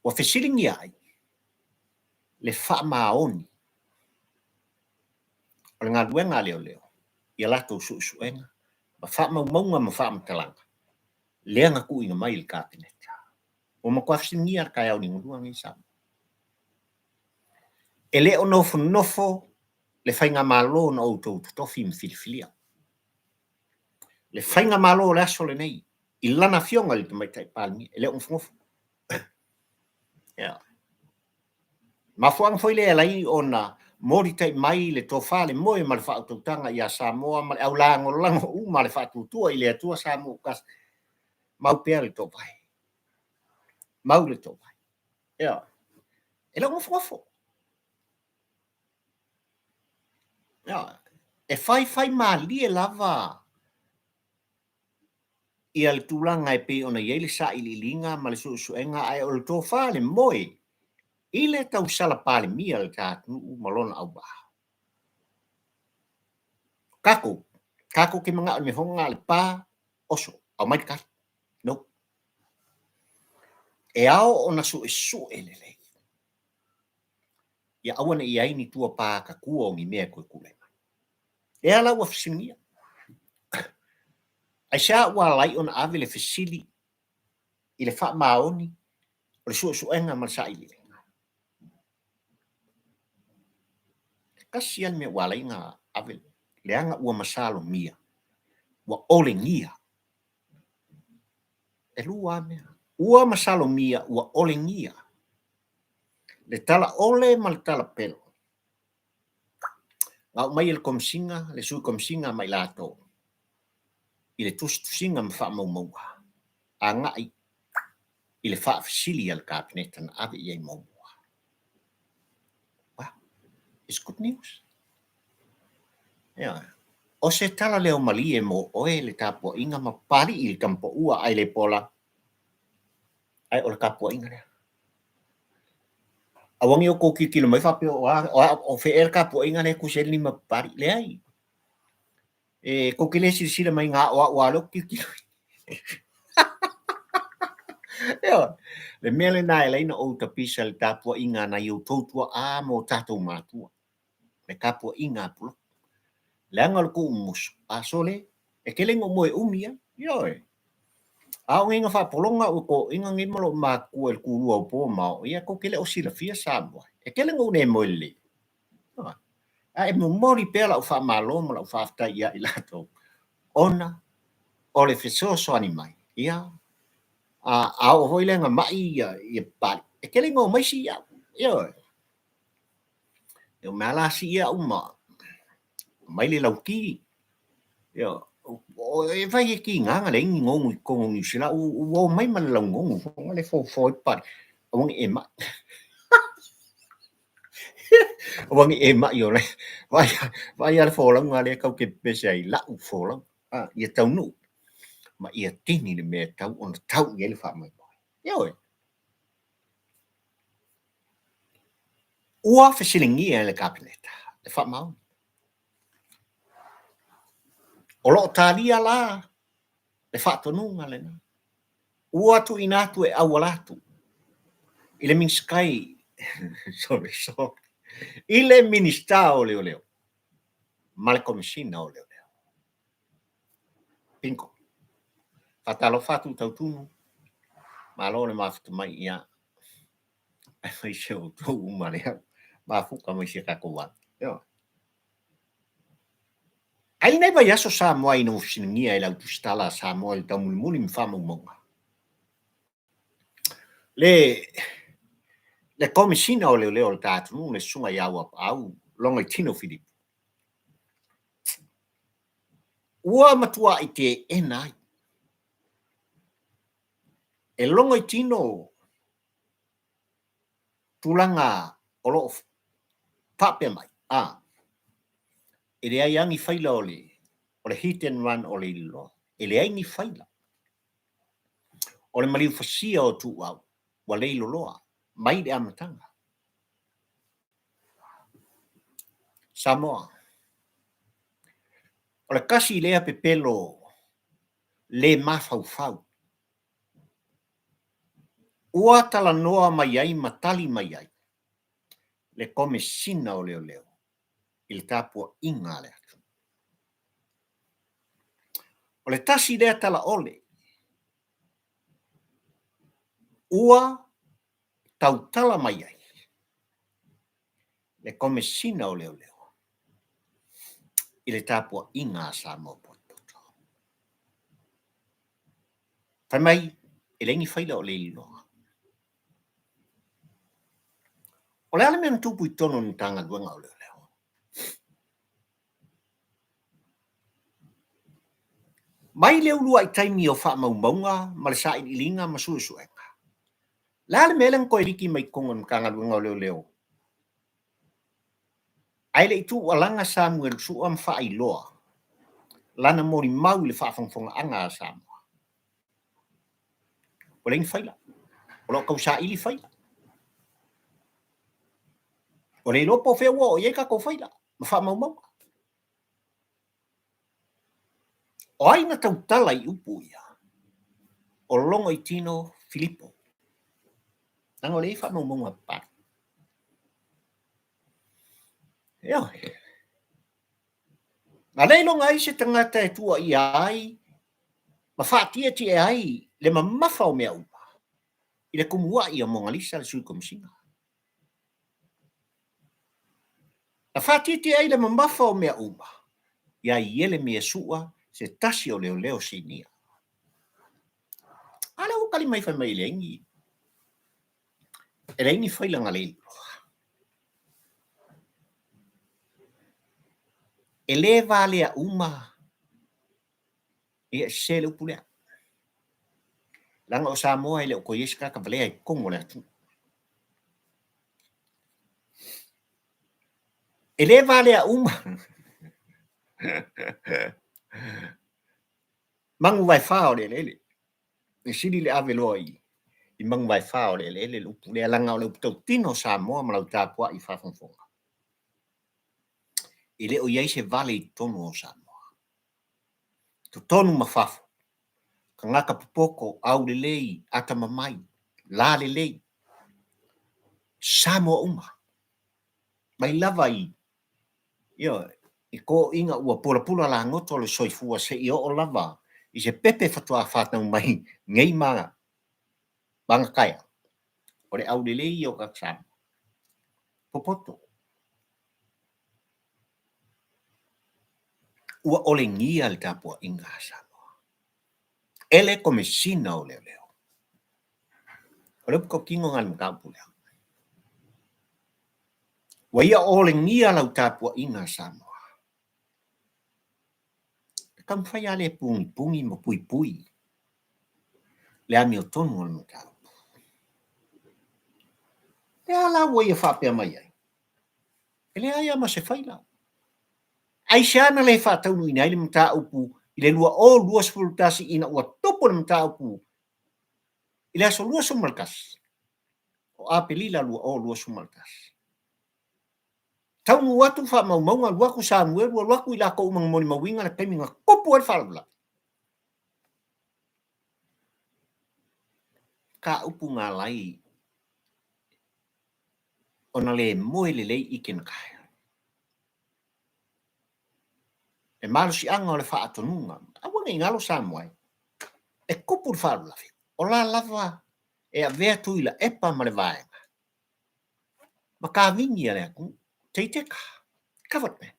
Wa fesiringi ai le wha maoni. O le ngā luenga leo. Ia lato suenga. Ma wha maunga ma wha matalanga. Leanga ku inga mai le kabineta. O ma kwa fesiringi ar kai au ni ngurua ngi sama. E leo nofo le whainga malo na outou tofi mfilifilia. Le whainga malo le aso le nei. I lana fionga le tamaitai palmi. E leo mfungofo. Yeah. Mafuang foi le lai ona mori tai mai le tofa le moe ma le whaatutanga ia Samoa ma le au lango lango u ma le whaatutua i le atua Samoa kas mau pea le topai. Mau le topai. Ia. E la ngofo. Ia. E fai mali e lava ia le tūlanga e pe ona iei le Saili linga ma le suenga ai o le tofa le moe. I le tau sala pale mia le tātu malona au baha. Kako ke mga me honga le pa oso au mai ka. No. E ao ona su le le. Ia awana i ai ni tua pa ka kua o ngi mea koe kule. E ala ua fisimia. Ai sa ua lai ona ave le fisili i le wha maoni o le suenga ma le Saili. Kasi an me ua lai ngā ave le anga ua masalo mia. Ua ole ngia. E lua mea. Ua masalo mia ua ole ngia. Le tala ole ma le tala pelo. Ngau mai le komsinga, le sui komsinga mai lato. I le tusinga ma wha maumauha. A ngai i le wha fisili al kabineta na ave iei maumauha. Wow, it's good news. Yeah. O se tala leo mali e mo oe le tapua inga ma pari i le kampo ua ai le pola. Ai o le kapua inga lea. Awangi o koki kilo mai whape o wheer kapua inga le kuseli ma pari le ai. E koki le sila mai ngā oa lo kiki. Eo, le mele nai leina o tapisa le tapua inga na iu tautua a mo tatou matua. Le kapua inga pulo. Le anga le ku umusu. A sole, e kelengo moe umia. Ioe. A o inga whapolonga o ko inga ngimalo ma kua le kulua o po mao. Ia ko kele o sila fia Samoa. E kelengo ne moe le. A e mumori pela o wha maloma la o whafta ia i lato. Ona, o le fisoso animai. Ia. A o hoi lenga mai ia pari. E kelengo mai si ia. Ioe. Io mala si ia uma. Mai le lauki. Io. O e vai e ki nganga le ingi ngongu i kongo ni sila. O mai man lau ngongu. Konga le fo pari. O wangi e ma. O wangi e ma yo le. Vai al fo lau ngā le kau ke pese ai lau fo lau. Ia tau nu. Ma ia tini le mea tau. Ona tau i ele wha mai. Ioe. Ua fesilingi e le kabineta. Le wha mau. O lo talia la. Le wha tonunga le na. Ua tu inatu e awalatu. Ile minskai. Sorry. Ile minista o leo. Male komisina o leo. Pinko. Fatalo fatu tautunu. Malo le mafutu mai ia. Ai se o tu umare. Mafuka mai se kakowa. Yo. Ai nei vai aso Samoa i no siningia e lautustala Samoa i taumulmuli mfama umonga. Le komisina o leo le tātunu le sunga iawa au longa i tino Filipo. Ua matua i te enai. E longa i tino tulanga o lo pape mai. E le ai angi whaila o le hit and run o le ilo. E le ai ni whaila. O le maliu fasia o tu au. Wa le ilo loa. Mai le amatanga. Samoa. O le kasi lea pepelo le mafau. Ua tala noa mai ai matali mai ai. Le komisina o leo. Il tapua inga le atu. O le tasi lea tala ole. Ua tautala mai ai. Le komisina o leo. I le tapua inga Samoa poto. Tamai, e lengi whaila o le ilo. O le ale mea tupu I tono ni tanga luenga o leo. Mai leo lua I taimi o wha maunga, ma le sa I linga, ma suesuenga. Le ale mea lang koe riki mai kongo ni tanga luenga o leo. Ai le itu alanga Samuel sua mfa I loa. Lana mori mau le whaafonga anga Samuel. O lein whaila. O lo kau Saili whaila. O le lopo whewua o ieka ko whaila. Ma wha maumau. O aina tau tala I upu ia. O longo I tino Filipo. Nanga o le wha maumau a pari. Eo. Nga leilonga ai se tangata e tua I ai. Ma whaatia ti e ai. Le ma mafa o mea upa. I le kumua I a mongalisa le sui komisinga. Na whaatiti ai le mamafa o mea uma. Ia iele mea sua se tasi o leo leo sinia. Ala o kali mai whai mai lengi. E lengi whailanga le e le valea uma. E se le upulea. Langa o Samoa ele o ko yeska ka valea I kongo le atu. E le valea uma. Mangu vai whao le lele. E siri le ave loa I mangu vai whao le lele upulea langa o le uputau tino Samoa malau tāpua I whafonfonga. I le o iei se vale I tonu o Samoa. To tonu mawhafo. Ka ngaka popoko au le lei ata mamai. La le lei. Samoa uma. Mai lava I. I ko inga ua pula la ngoto le soifua se I o lava. I se pepe fatua whatau mai. Ngei maa. Banga kaya. O le au le lei o kaksama. Popoto. Ua ole ngia le tapua inga Samoa. Ele komesina o leo leo. O le puko kingo ngal mkaupu leo. Wa ia ole ngia lau tapua inga Samoa. Kam whai ale pungi mo pui. Le Amiotonu o le mkau. Le ala wa ia whapea mai ai. Ele ai ama se whaila. Ai siana le whataunu ina ile mta upu. Ile lua o lua spultasi ina ua topo le mta upu. Ile aso lua sumalkas. O apelila lua sumalkas. Tau watu wha maunga lua ku Samuel lua ku ila ko umang moni mawinga le peminga kopu al whalula. Ka upu ngā lai. Ona le moe le lei ike na kaya. E malu si anga o le whaatonunga. Awa ngai ngalo Samuel. E kopu al whalula. O la lava e a vea tuila epa ma le vaenga. Ma ka vingi ale aku. Teiteka. Kavat me.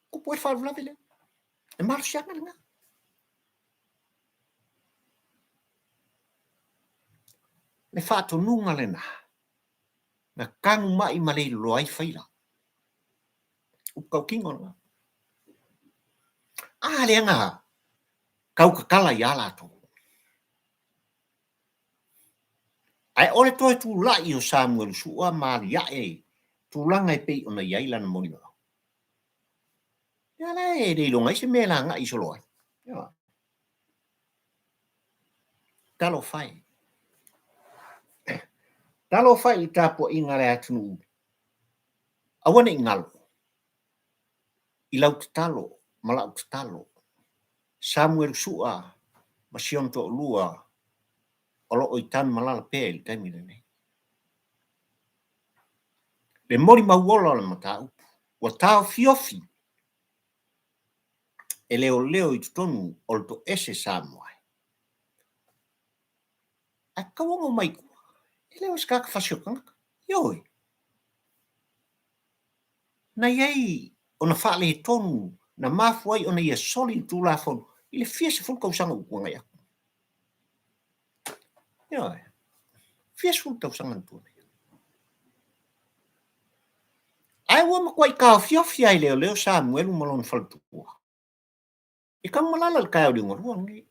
Kopu al whalula vile. E malu si anga nga. Le whaatonunga le na. Na kangu mai ma le loai whaila. Upkau kingo nga. Le anga. Kau kakala I ala to. Ai ole toi tu lai o Samuel sua mari ya e. Tu langa e pei ona yaila na moni wa. Ya la e de longa se me langa I solo. Ya. Talo fai. Talo fai tapo ingale atunu. Awane ingalo. Ilau talo, malau talo. Samuel sua masion to lua. Olo oitan malala pe taimi ne. Le mori mauola le matau. Wa tau fiofi. E leo I tutonu o to ese Samuel. A kawongo mai kua. E leo skaka fasiokanga. Yoi. Na yei ona whaale tonu na mafuai ona ia soli tu la fonu. Ile fiese fulka usanga ukuanga ya. Yoi. Fiese fulka usanga tunu. Ai ua makuai kaofiafi ai leo Samuel malon faltua. Ika malala le kai o ngorua ngi.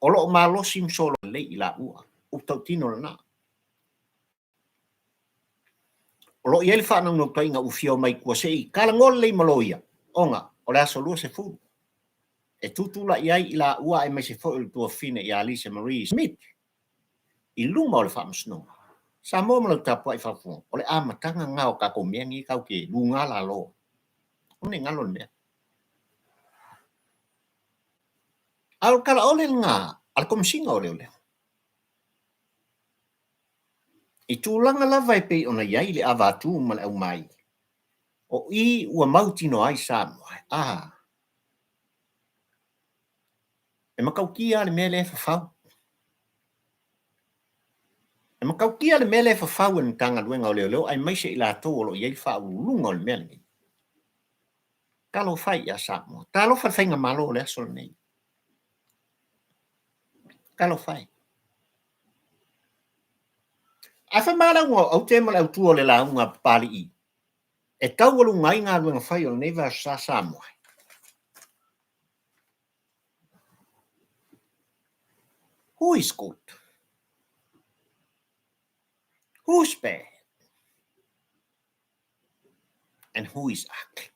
O loo malosi msolo le i la ua. O tau tino na. O loo iele wha nang notai nga ufio mai kua sei. Kala ngol le maloia. Onga, o le aso lua se furu. E tutula iai i la ua e mai se fo il tua fine i Alice Marie Smith. I luma o le wha msnonga. Sa mo malau tapua i whafunga. O le amatanga ngao kako miangi kau ke lunga la lo. O ne ngalon mea. Al kala ole nga, al komisinga ole ole. I tūlanga lava e pei ona iai le avatu ma le au mai. O i ua mautino ai sa moa. E makau kia le mele e fafau. E makau kia le mele e fafau en tanga luenga o leo ai maise i la tō o lo iai wha ulunga o le mele. Kalo fai a sa moa. Talo whawhainga malo le asol nei. Kalo fai. A wha mara ua au te mala au tua le la unga pali i. E tau alu ngai ngā luenga whai o neva sa moa. Who is good? Who's bad? And who is ugly?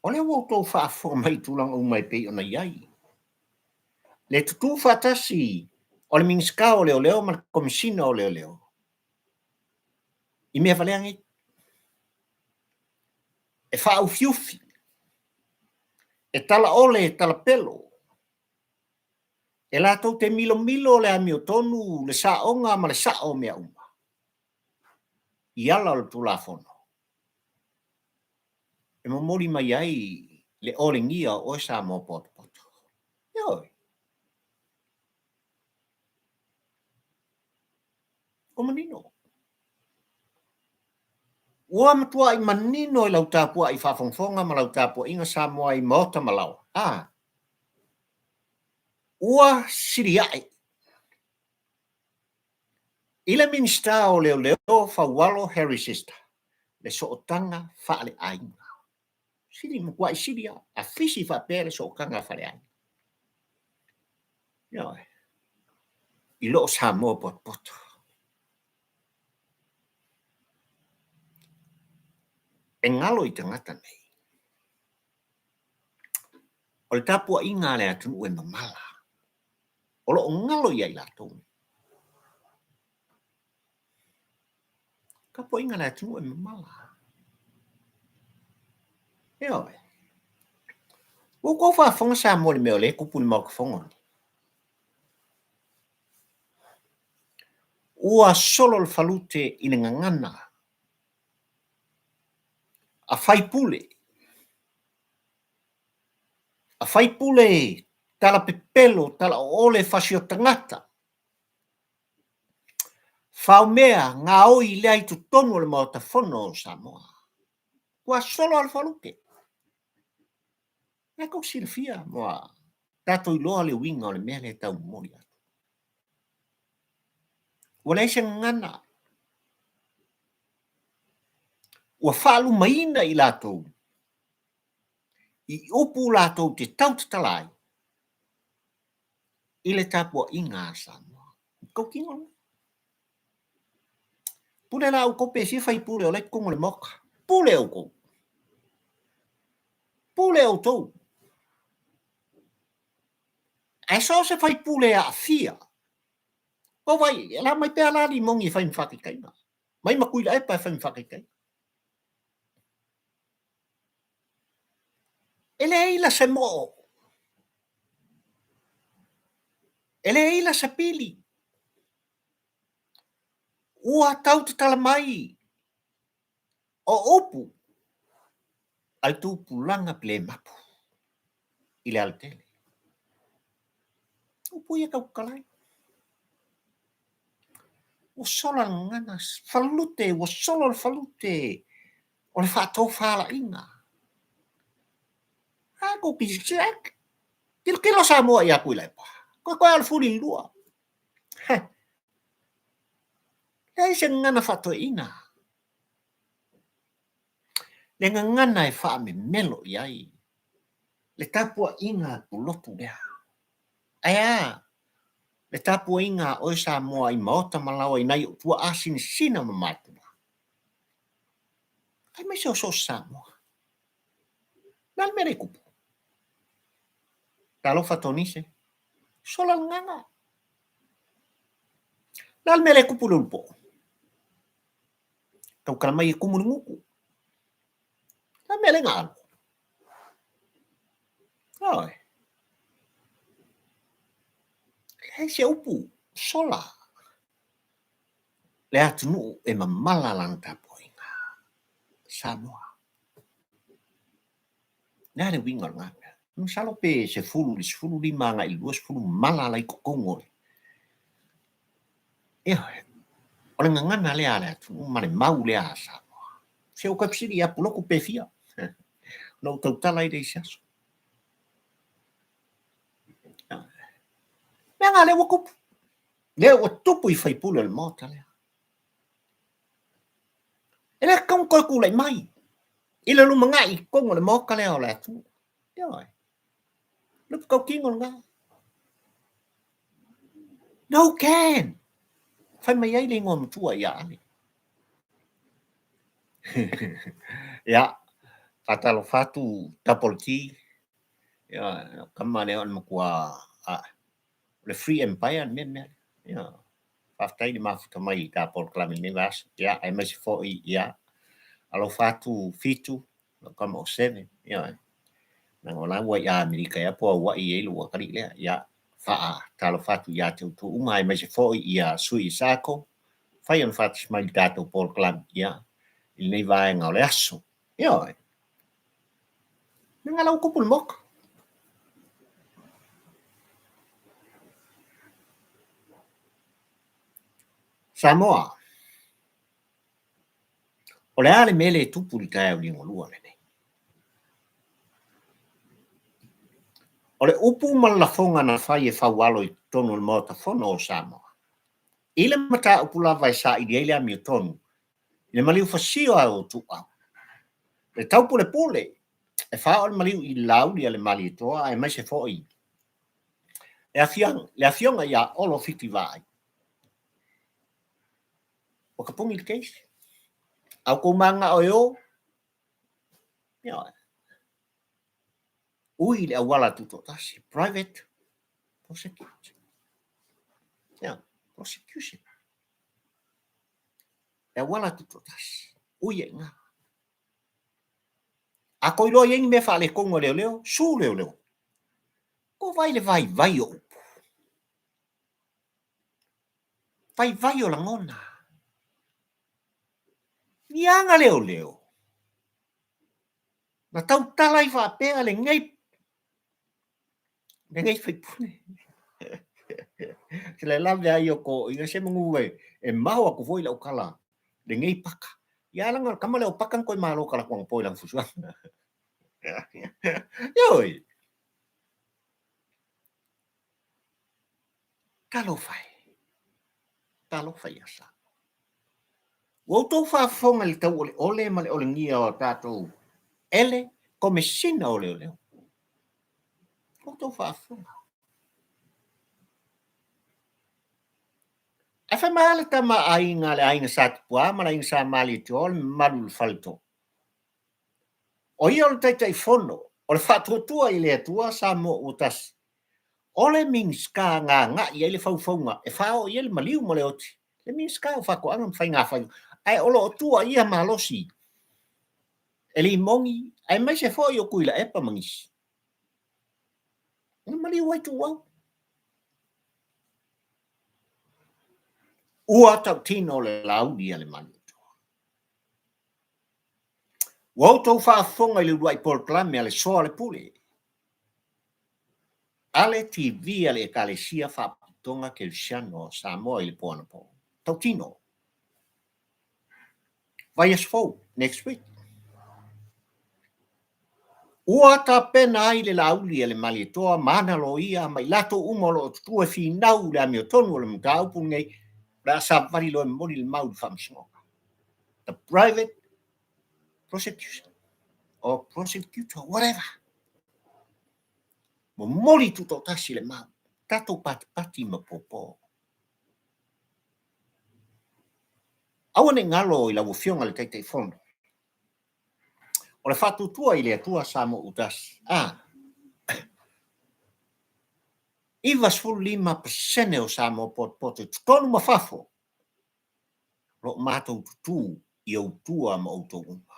O le wau tau whaafo mai tulang o mai pei o na iai. Le tutu whatasi o le minska o leo ma komisina o leo. I mea waleangi. E wha fiufi. E tala ole, e tala pelo. E la tau te milo le Amiotonu, le saonga ma le sao mea uma. I ala o le tulafono. E mamori mai ai le ole ngia o e sa mo poto. Ioi. O manino. Ua matua i manino i lau tāpua i whawhongwhonga ma lau tāpua inga sa moa i maota malau. Ua siriai. Ila minsta o leo Faualo Harry sister. Le sootanga whaale ainga. Siri mkua i siria. A fisi whapere sookanga whaale ainga. Ioi. I loo sa moa poto. E ngalo i tangata nei. O le tapua inga le atunu e mamala. O lo ngalo ia i latou. Kapua inga le atunu e mamala. Ioi. Woko whafonga sa mo le meo le kupuni mau kawhongoni. Ua solo le falute i le ngangana. A whaipule. A whaipule tala pepelo, tala ole fasio tangata. Whao mea ngā oi lea i tu tonu le mauta whono o Samoa. Ua solo al falute. Nā kou silfia moa. Tato i loa le winga o le mea le tau mori atu. Ua leise ngana. Ua whaalu maina i latou. I upu latou te tautalai. I le tapua inga Samoa. Kou kingo. Pule la au kope si fai pule o le kongo le moka. Pule au kou. Pule au tou. Ai so se fai pule a fia. O vai, la mai pea la li mongi fai mwhakikaina. Mai makuila e pa fai mwhakikaina. Ele eila se mo. Ele eila se pili. Ua tau te tala mai. O opu. Ai tu pulanga ple mapu. Ile altele. Upu ia kau kalai. O sola nganas. Falute, o sola falute. O le whātou whāla inga. Ako pisek. Kilo sa moa ia kui lai pa. Koe al furi lua. Hei se ngana whatoina. Le ngana e wha me melo iai. Le tapua inga pulotu rea. Aia, le tapua inga o sa moa I maota malawa I nai o tua asin sina mamatu. Ai mai se o so sa moa. Nal mere kupu. Talo whatonise. Sola nganga. Nal mere kupu lulpo. Tau kalamai e kumununguku. Nal mere ngalo. Oi. Hei se upu. Sola. Le atunu e mamala lang tapo inga. Samoa. Nare wingal nganga. Salo pe se fulu lima nga I luas fulu malala I kokongo. Ole ngana le ala tu mane mau le asa. Se o kapsiri ya puloko pe fia. No totala I deisa. Menga le wokup. Le o tupu I fai pula le mota le. Ele kong ko ku le mai. Ila lu manga I kongo le moka le ala tu. Yoi. Lup kau kingo nga. No can. Fai mai ai le ngom tua ya ani. Ya. Fatalo fatu tapolki. Ya, kamane on makua le free empire men. Ya. Faftai di mafuta mai tapol klami nevas. Ya, ai mai fo ya. Alo fatu fitu kama o 7. Ya. Nang ola wa ya Amerika ya po wa I lu wa kali le ya. Faa talo fatu ya tu umai mai fo ya sui sako. Fai on fatu mai dato pol klam ya. Il nei vai ngale asso. Yo. Ngala ko pul mok. Samoa. Ole ale mele tupu li kai o lingo lua le nei. Ole upu malafonga na fai e Faualo I tonu le mota fono o Samoa. Ile mata upu lava e sa I ele Amiotonu. Ile maliu fasio au tu au. Le tau pule pule. E fa o maliu I Laauli ale mali toa e mai se foi. Le afionga ia olo fiti vai. O kapungi le case. Au kumanga o yo. Yo. Ui le awala tuto tasi. Private prosecution. Yeah, prosecution. Le awala tuto tasi. Ui e nga. A koi loa yengi me fa le kongo leo leo. Su leo leo. Ko vai le vai o. Vai o langona. Nianga leo leo. Na tau talai fa pea le ngai. Le ngai fai pune. Se le lave ai o ko inga se mungu e maua ko foi la ukala. Le ngai paka. Ia langa kama le o pakan koi malo kala kuang poi lang fusua. Yoi. Talo fai asa. Wauto fa fonga le tau ole ma le ole ngia o tatou. Ele come sina ole. Wauto fa fonga. E fa male tama ainga le ainga satpua ma le ainga sa mali tol malu falto. O ia o tai fono. O le fatuatua I le atua sa mo utas. Ole minska nga I le faufaunga. E fa o ia le maliu mo le oti. Le minska o fako anga fai nga fai. Ai olo o tua ia malosi. Eli mongi. Ai mai se fo i o kuila epa mangisi. Nga maliu wai tu wau. Ua tau tino le Laauli ale mani. Wau tau whaafonga I le ruai polklame ale soa le pule. Ale TV ale ekalesia whaapitonga ke Luciano Samoa I le poana po. Tau tino. Vai as fau, next week. Ua ta pena ai le Laauli ale mali toa mana lo ia mai lato umolo o tutua finau le Amiotonu le mtaupu ngai La sabari lo mori le mau famsmo. The private prosecution or prosecutor, whatever. Mo mori tuto tasi le mau. Tato pati ma popo. Awane ngalo I la wofionga le teitei fono. O le fatu tua I le atua samo utasi. Iwa sfulu 5% o samo pote tonu mafafo. Lo matou tutu I au tua ma autou uma.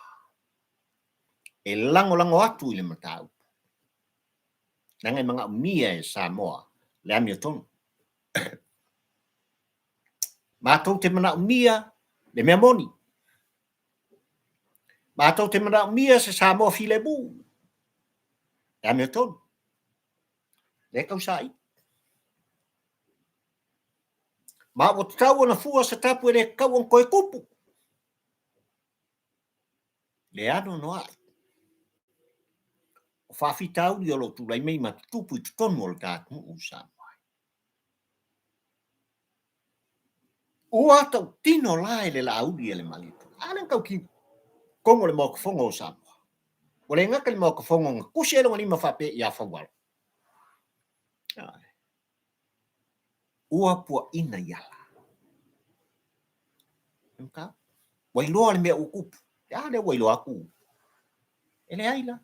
E lango atu I le matau. Nanga mga umia e Samoa, le Amiotonu. Matou te mana umia, le mea moni. Matou te mana umia se Samoa filebu. Le Amiotonu. Le kausai. Ma o tau na fua se tapu e le kau on koe kupu. Le ano no ai. O whawhitau li o lo tu lai mei ma tupu I tonu o le tātu u Samoa. Ua tau tino lai le Laauli e le malito. Alang kau ki kongo le mokofongo o Samoa. O le ngaka le mokofongo nga kusi e longa ni mawhape I a Faualo. Ua pua ina yala. Mka? Wailoa le mea ukupu. Ya le wailoa aku. Ele aila.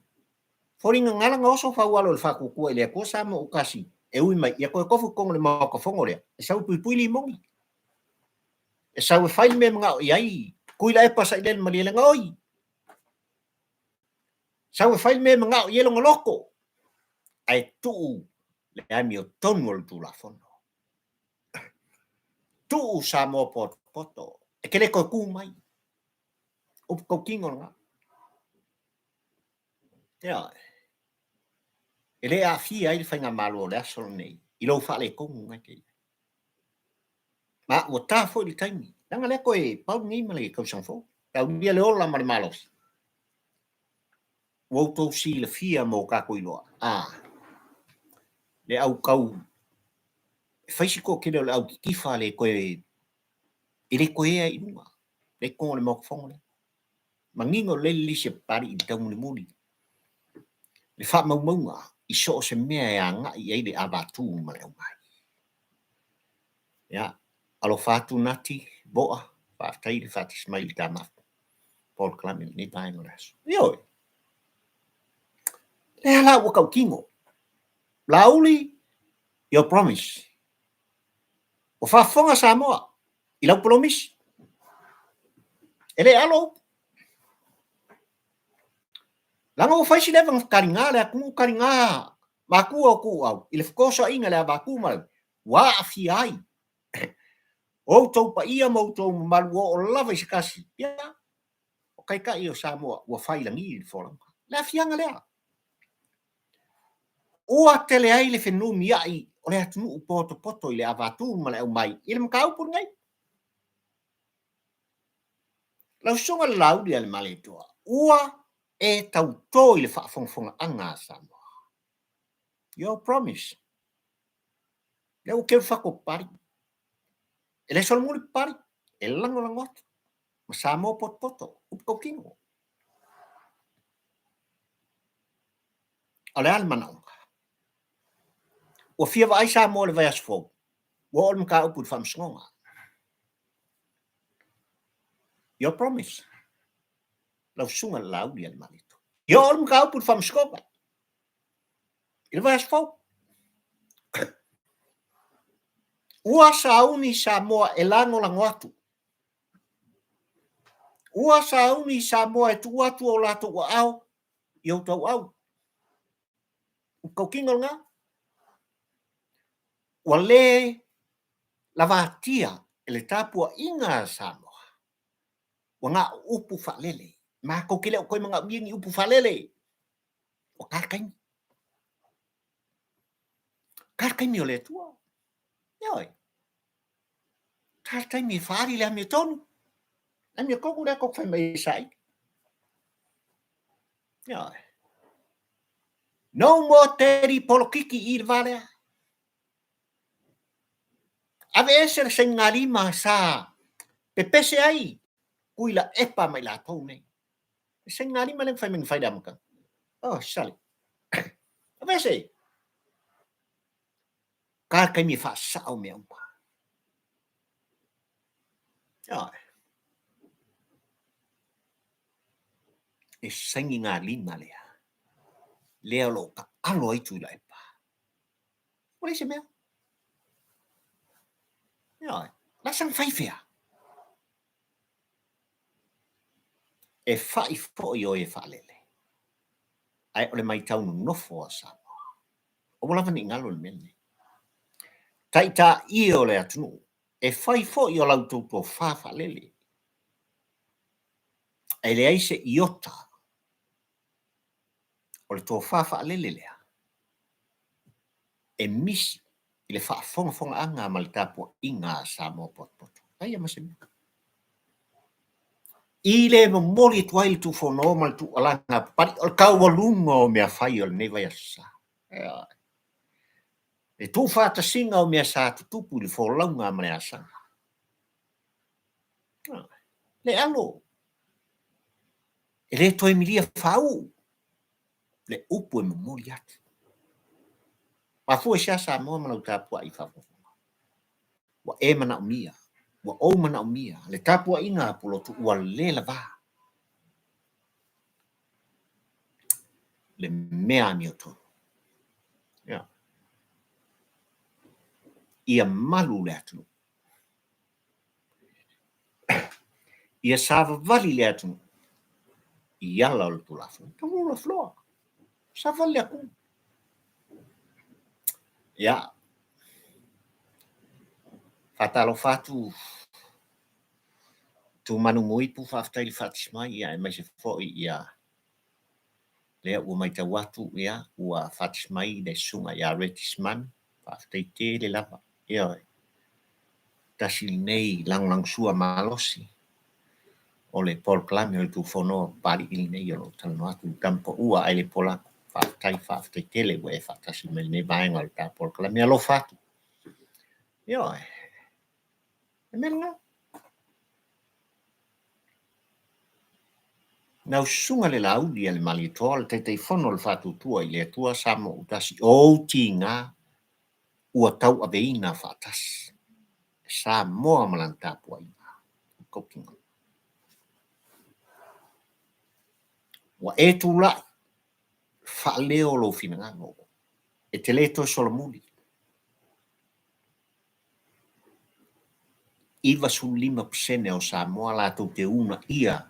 Foringa ngalanga oso Faualo le whakukua ele ko Samoa ukasi. E ui mai, ia koe kofu kongo le mokofongo lea. E sau pui li mongi. E sau e whaile me mga o iai. Kuila e pasa I le maliele ngoi. Sau e whaile me mga o ielonga loko. Ai tuu le Amiotonu o le tulafono. Tuu Samoa poto. E kele koe ku mai. Upu kau kingo nga. Ia. Ele a fia I le whainga malo o le asolo nei. I lau whaale kongu ngai kei. Ma o tā fo I taimi. Nanga le koe pau ngai male kau sanfo. Tau nia le ola mare malos. Wau tau si le fia mo kako iloa. Le au kau. Whaisi ko kere le au kikifa le koe. Ele koe ea I nunga. Le kongo le mokofongo le. Mangingo le lise pari I tau muli. Le wha maunga I so se mea ea nga I eile abatu male au mai. Ya. Alo fatu nati boa. Whaatai le whati smaili tā mafu. Paul Clamel ni paino raso. Ioi. Le hala ua kau kingo. Laauli, your promise. O whafonga Samoa. I lau promise. Ele alo. Langa o whaisi lewa karinga le aku karinga. Maku o ku au. I le whakoso inga le abaku mai. Wa afi ai. O tau pa ia mau tau malu o lava I se kasi. Ya. O kai kai o Samoa. Ua whailangi I wholanga. Le afianga lea. Ua tele ai le whenu miai. O le atunu upoto poto I le avatu ma le au mai. I le makaupur ngai. Lau songa le Laauli ale maletua. Ua e tau toi le whaafonga anga Samoa. Your promise. Le o keu whako pari. E le sol muli pari. E lango atu. Ma Samoa pot poto. Upko kingo. Ale ale manaunga. Ua fia wa ai Samoa le vai asfo. Ua ol mka upud whamsngonga. Your promise. Lau sunga le Laauli ale maletua. Your ol mka upud whamsngonga. Il vai asfo. Ua sauni Samoa e lango atu. Ua sauni Samoa e tu atu o lato ua au. Iau tau au. Kau kingol nga. Ua le lavatia e le tapua inga Samoa. Ua nga upu whalele. Ma kau kile o koe mga uingi upu whalele. O karkaini. Karkaini o le tua. Ioi. Karkaini whaari le Amiotonu. Amiotonu le kok whai mai sai. Ioi. No more teri polokiki I le valea. Ave ese le sengalima sa pepese ai kuila epa mai la tau nei. Sengalima le fai fai damka. Oh, sali. Ave ese. Ka kai mi fa sa o me umpa. Ya. E sengi ngā lima lea. Lea lo ka alo ai tu la epa. Ole se mea. Ya. La sang fai fea. E fai fo i o e fa lele. Ai ole mai tau nofo a sa. O wala vani ngalo le mele. Taita i o le atunu. E fai fo i o lau tautua fa lele. E le aise iota. O le tō fa lele lea. E misi. I le fa fonga anga ma le tapua inga sa mo pot. Ai ama se mea. I le moli tuai le tu fono ma le tu alanga. Pari o le kau walunga o mea fai o le neva yasa. E tu fata singa o mea sa tutupu le folaunga ma le asanga. Le alo. E le toi milia fau. Le upu e moli atu. Ma fu e siasa mo ma lau tapua i fafu. Wa e mana o mia. Wa o mana o mia. Le tapua inga pulo tu ua le lava. Le mea Amiotonu. Ya. Ia malu le atu. Ia sava vali le atu. Ia la le tulafu. Tamu la floa. Sava le aku. Ya. Fatalo fatu. Tu manu ngui pu faftai le fatismai. Ia e mai se foi ia. Lea ua mai tau atu ia. Ua fatismai le sunga ia retisman. Faftai te le lava. Ia oi. Tasi nei lang sua malosi. O le Paul Klami o le tu fono pali ili nei o lo talo atu tampo ua ai le pola faftai tele ua e fatasi me ne vaenga le ta Paul Klami alo fatu. Ia oi. E mena. Nau sunga le Laauli le Malitoa le teitei fono le fatu tua i le tua samo utasi o tinga ua tau aveina fatasi. Sa moa malanta pua ina. Kokinga. Wa e tu la fa leo lo finangano. E te leto solomuli. Iwa su 5% o Samoa la tu te una ia.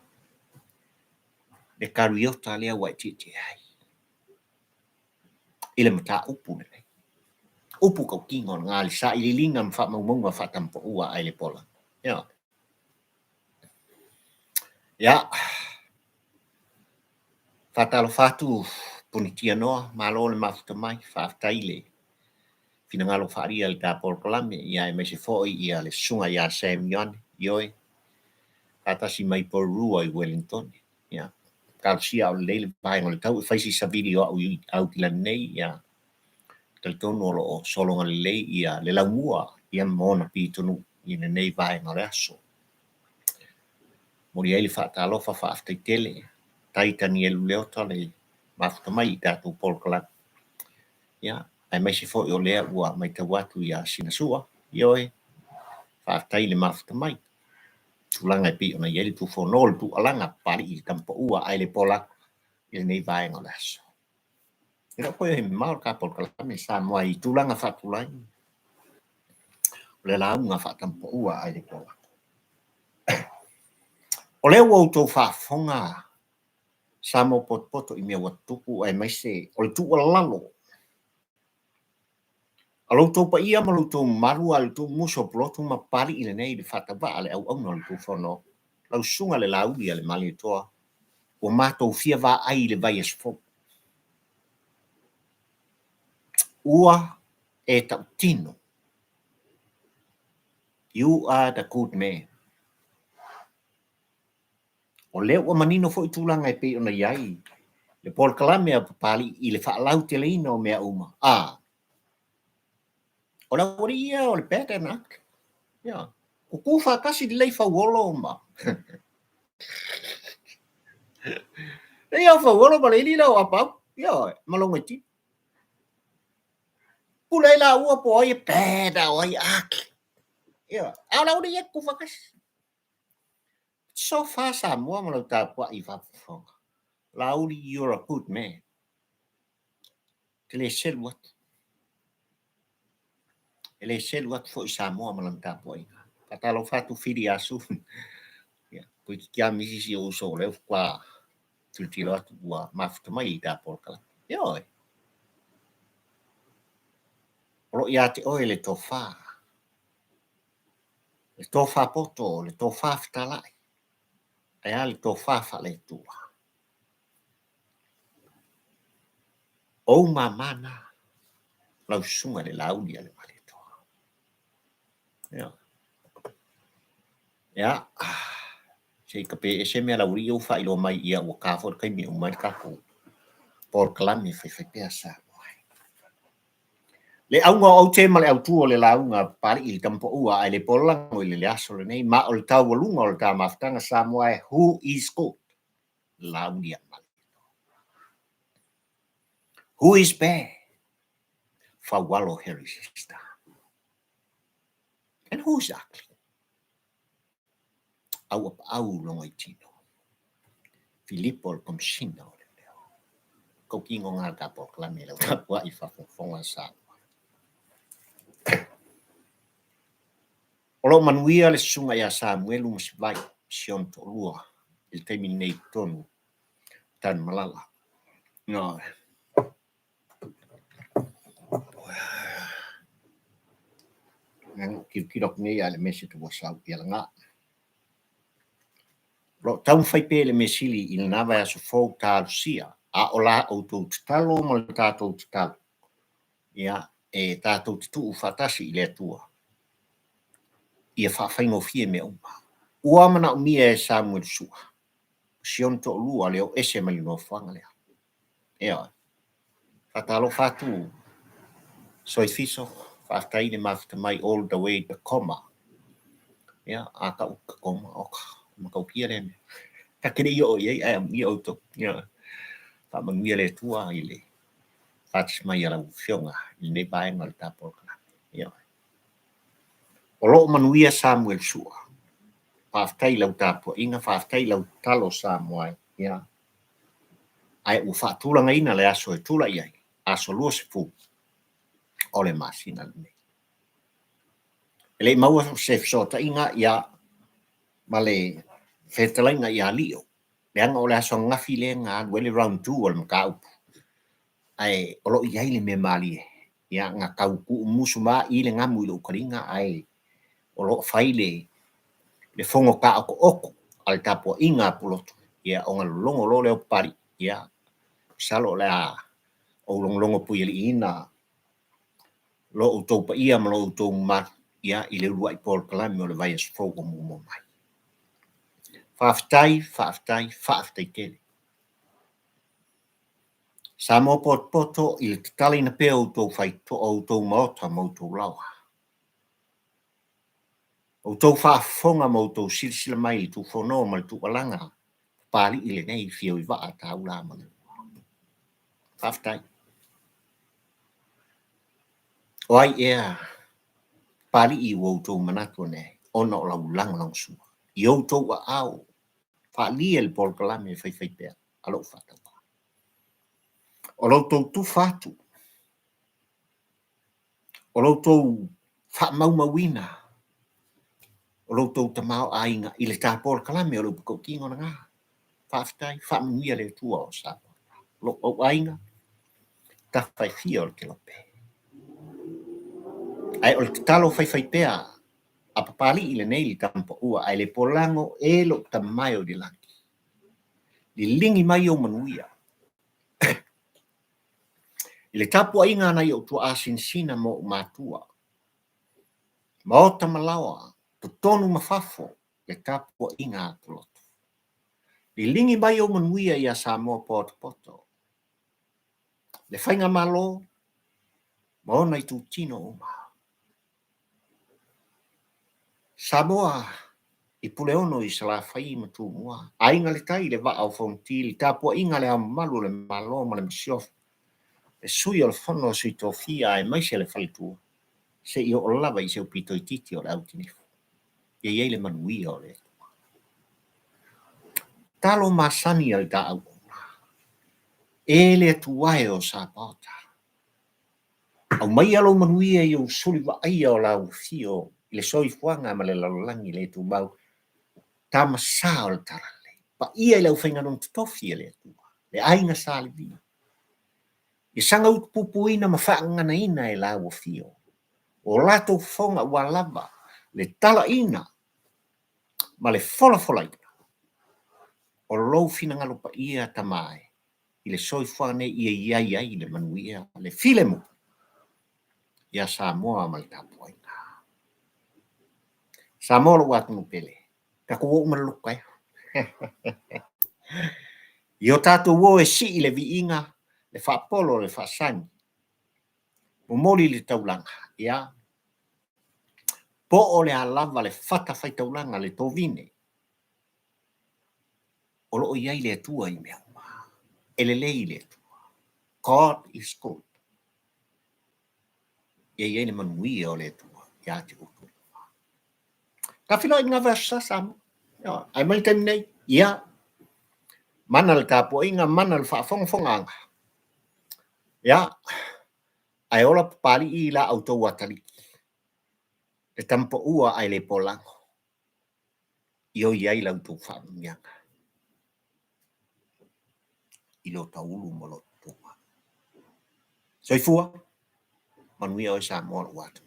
Le kariota lea wa titi ai. Ile mata upu nei. Upu kau kingo ngali sa ili linga mfa maunga fa tampo ua ai le pola. Ya. Ya. Fatalo fatu punitia noa malo le mafuta mai faftai le. Finangalo faria le tapol kolame ia e mese foi ia le sunga ia Semion yoi. Atasi mai porua i Wellington. Ya. Kalsia o le paingo le tau faisi sa video au kila nei ia. Taltono o solonga le ia le laumua ia mona pitonu ia nei paingo le aso. Mori ele fatalo fa aftai tele. Taitani elu leota le mafuta mai tatu polkola. Ya. Ai mai se fo o lea ua mai te watu ia sinasua. Ioi. Whaatai le mafuta mai. Tulanga pi ona ieli tu whanol tu alanga pari i tampa ua ai le pola. I nei vaenga laso. Ira koe he maor ka polkola me sa moa i tulanga whatulai. Le launga whatampa ua ai le pola. O leo au tau whafonga. Sa mo poto i mea watupu ai mai se. O le tu lalo. Alo to pa ia malu to maru al to muso plotu ma pari ile nei de fata va ale au no to fono lau sunga le Laauli le mali to o mato fia va ai le vai esfo ua e tautino you are the good man o le o manino fo itulanga e pe ona yai le Paul Klami a pali ile fa lau te leino mea uma o la oria o le peta nak Ia. Ko whakasi lei Faualo ma. Ia Faualo ma leili lau apau. Ia, malonga ti. Pulai la ua po ai pēda o ai aki. Ia, au lau ni ku whakasi. So far Samoa ma lau tāpua I whapafonga. Laauli, you're a good man. Te le sel wat. Ele sel wat fo I Samoa ma lau tāpua inga. Katalo whatu whiri asu. Ia, koe ki kia misi si o so leo kwa tultilo atu ua mafuta mai I tāpua kala. Ia oi. Olo ia te oe le tofa. Le tofa poto, le tofa fitalai. Ai le tofa whale tua. O mamana. Lau sunga le Laauli ale wale toa. Ia. Ia. Sei ka pe ese mea Laauli o wha ilo mai ia ua kāwhor kai mi umai kako. Por kalami whai pe asa. Le aunga au te ma le au tua le launga pari I tampo ua ai le polango I le aso le nei ma o le tau walunga o le tā maftanga Samoa who is good. Laauli ama. Who is bad? Faualo Heritage. And who's ugly? Au longa I tino. Filippo il comsino le leo. Kokingo ngā tapo klami leo tapua I whafonga Samoa. Olo manuia le sunga ia Samuelu masivai sion to lua il teimi nei tonu tan malala. No. Nang kirok nei ale mesi to wasau ia nga. Lo tau fai pe le mesili il nava ya so fo ta sia a ola auto talo mal tato talo. Ia e tato tu fatasi ile tua. Ia whawhaingo fie me umpa. Ua mana umia e Samuel sua. Sion to lua leo ese mali no whanga lea. Ea. Whatalo whatu. Soi fiso. Whataine mafta mai all the way to koma. Ea. Aka uka koma oka. Maka ukia reme. Ka kere yo ye. Ea mi auto. Ea. Whamangia le tua ile. Whats mai ala ufionga. Ile bae ngal tapolka. Ea. Olo manuia Samuel sua. Whaftai lau tāpua inga, whaftai lau talo Samoa, ia. Ai u whaatulanga ina le aso e tula iai, aso lua se fu, ole masina le. Ele maua se fsota inga, ia, ma le whetalainga ia lio. Le anga ole aso ngafi le ngā, wele round two ole makaupu. Ai, olo iai le me mali e, ia ngā kauku musu maa I le ngamu ilo ukaringa, ai, olo whaile, le fongo ka oko al tapo inga pulotu ia o longo lo le pari ia salo la o longo pu ili ina lo uto pa ia mo uto ma ia ile lua I por kalami o le vai fogo mo mai faftai tele samo poto il tali na pe auto fai to auto mota moto lawa o tau whaafonga mo tau silsila mai tu whono mal tu walanga. Pari ile nei fio I waa tau la mana. Whaftai. Oai ea. Pari I wau tau manatu ne. Ona o lau lang sua. I au tau wa au. Whaalia le pol kalame whai pea. Alo whatau. O lau tau tu whatu. O lau tau whamau o lo tau tamau ainga I le tāpol kalame o lo puko kingo na ngā. Whaftai, whamuia le tua o sa. Lo o ainga, ta whai fia o le ke lope. Ai o le talo whai pea, a papali I le nei li tampo ua, ai le polango e lo tamai o di laki. Li lingi mai o manuia. I le tapu ainga na I o tua asin sina mo matua. Ma o tamalawa, to tonu mafafo, le tapu inga atulot. Li lingi mai o manuia ia Samoa poto. Le whainga malo, maona I tu tino o maa. Samoa i puleono i salafai matumua. Ainga le tai le va au fonti tapo inga le amalu le maloma le msiof. E sui o le fono sui tofia e mai se le falitua. Se io o lava i se upito i titi o le autinifu. E iei le manuia o le. Talo masani al da au. E le tuae o sa pota. Au mai alo manuia i o suli wa aia o lau fio. Le soi fuanga ma le lalolangi le tu bau. Tama sa o le tarale. Pa ia i lau whainga non tofi le tua. Le ainga sa le vi. I sanga ut pupuina ma whaangana ina e lau o fio. O lato fonga ua lava. Le tala ina. Ma le fola fola ina. O lou fina ngalo pa ia tamae. I le soi fuanga ia ia le manuia. Le filemu. Ia Samoa ma le tapua ina. Samoa lo watu pele. Ka ko o maluka ya. Yo tato wo e si le viinga le fa polo le fa sang. Mo moli le taulanga ya. Po o le alava le fata fai taulanga le tovine. O lo iai le tua i mea. Ele lei le tua. God is good. Ia le manui o le tua. Ya te utu. Ka filo inga versa sam. Ai mai tem nei. Ya. Mana le tapo inga mana le fa fonga. Ya. Ai ola pali i la auto watali. E tampo ua ai le polango. Io iai la auto whaamianga. I lo taulu mo lo tunga. Soifua. Manuia o sa moa watu.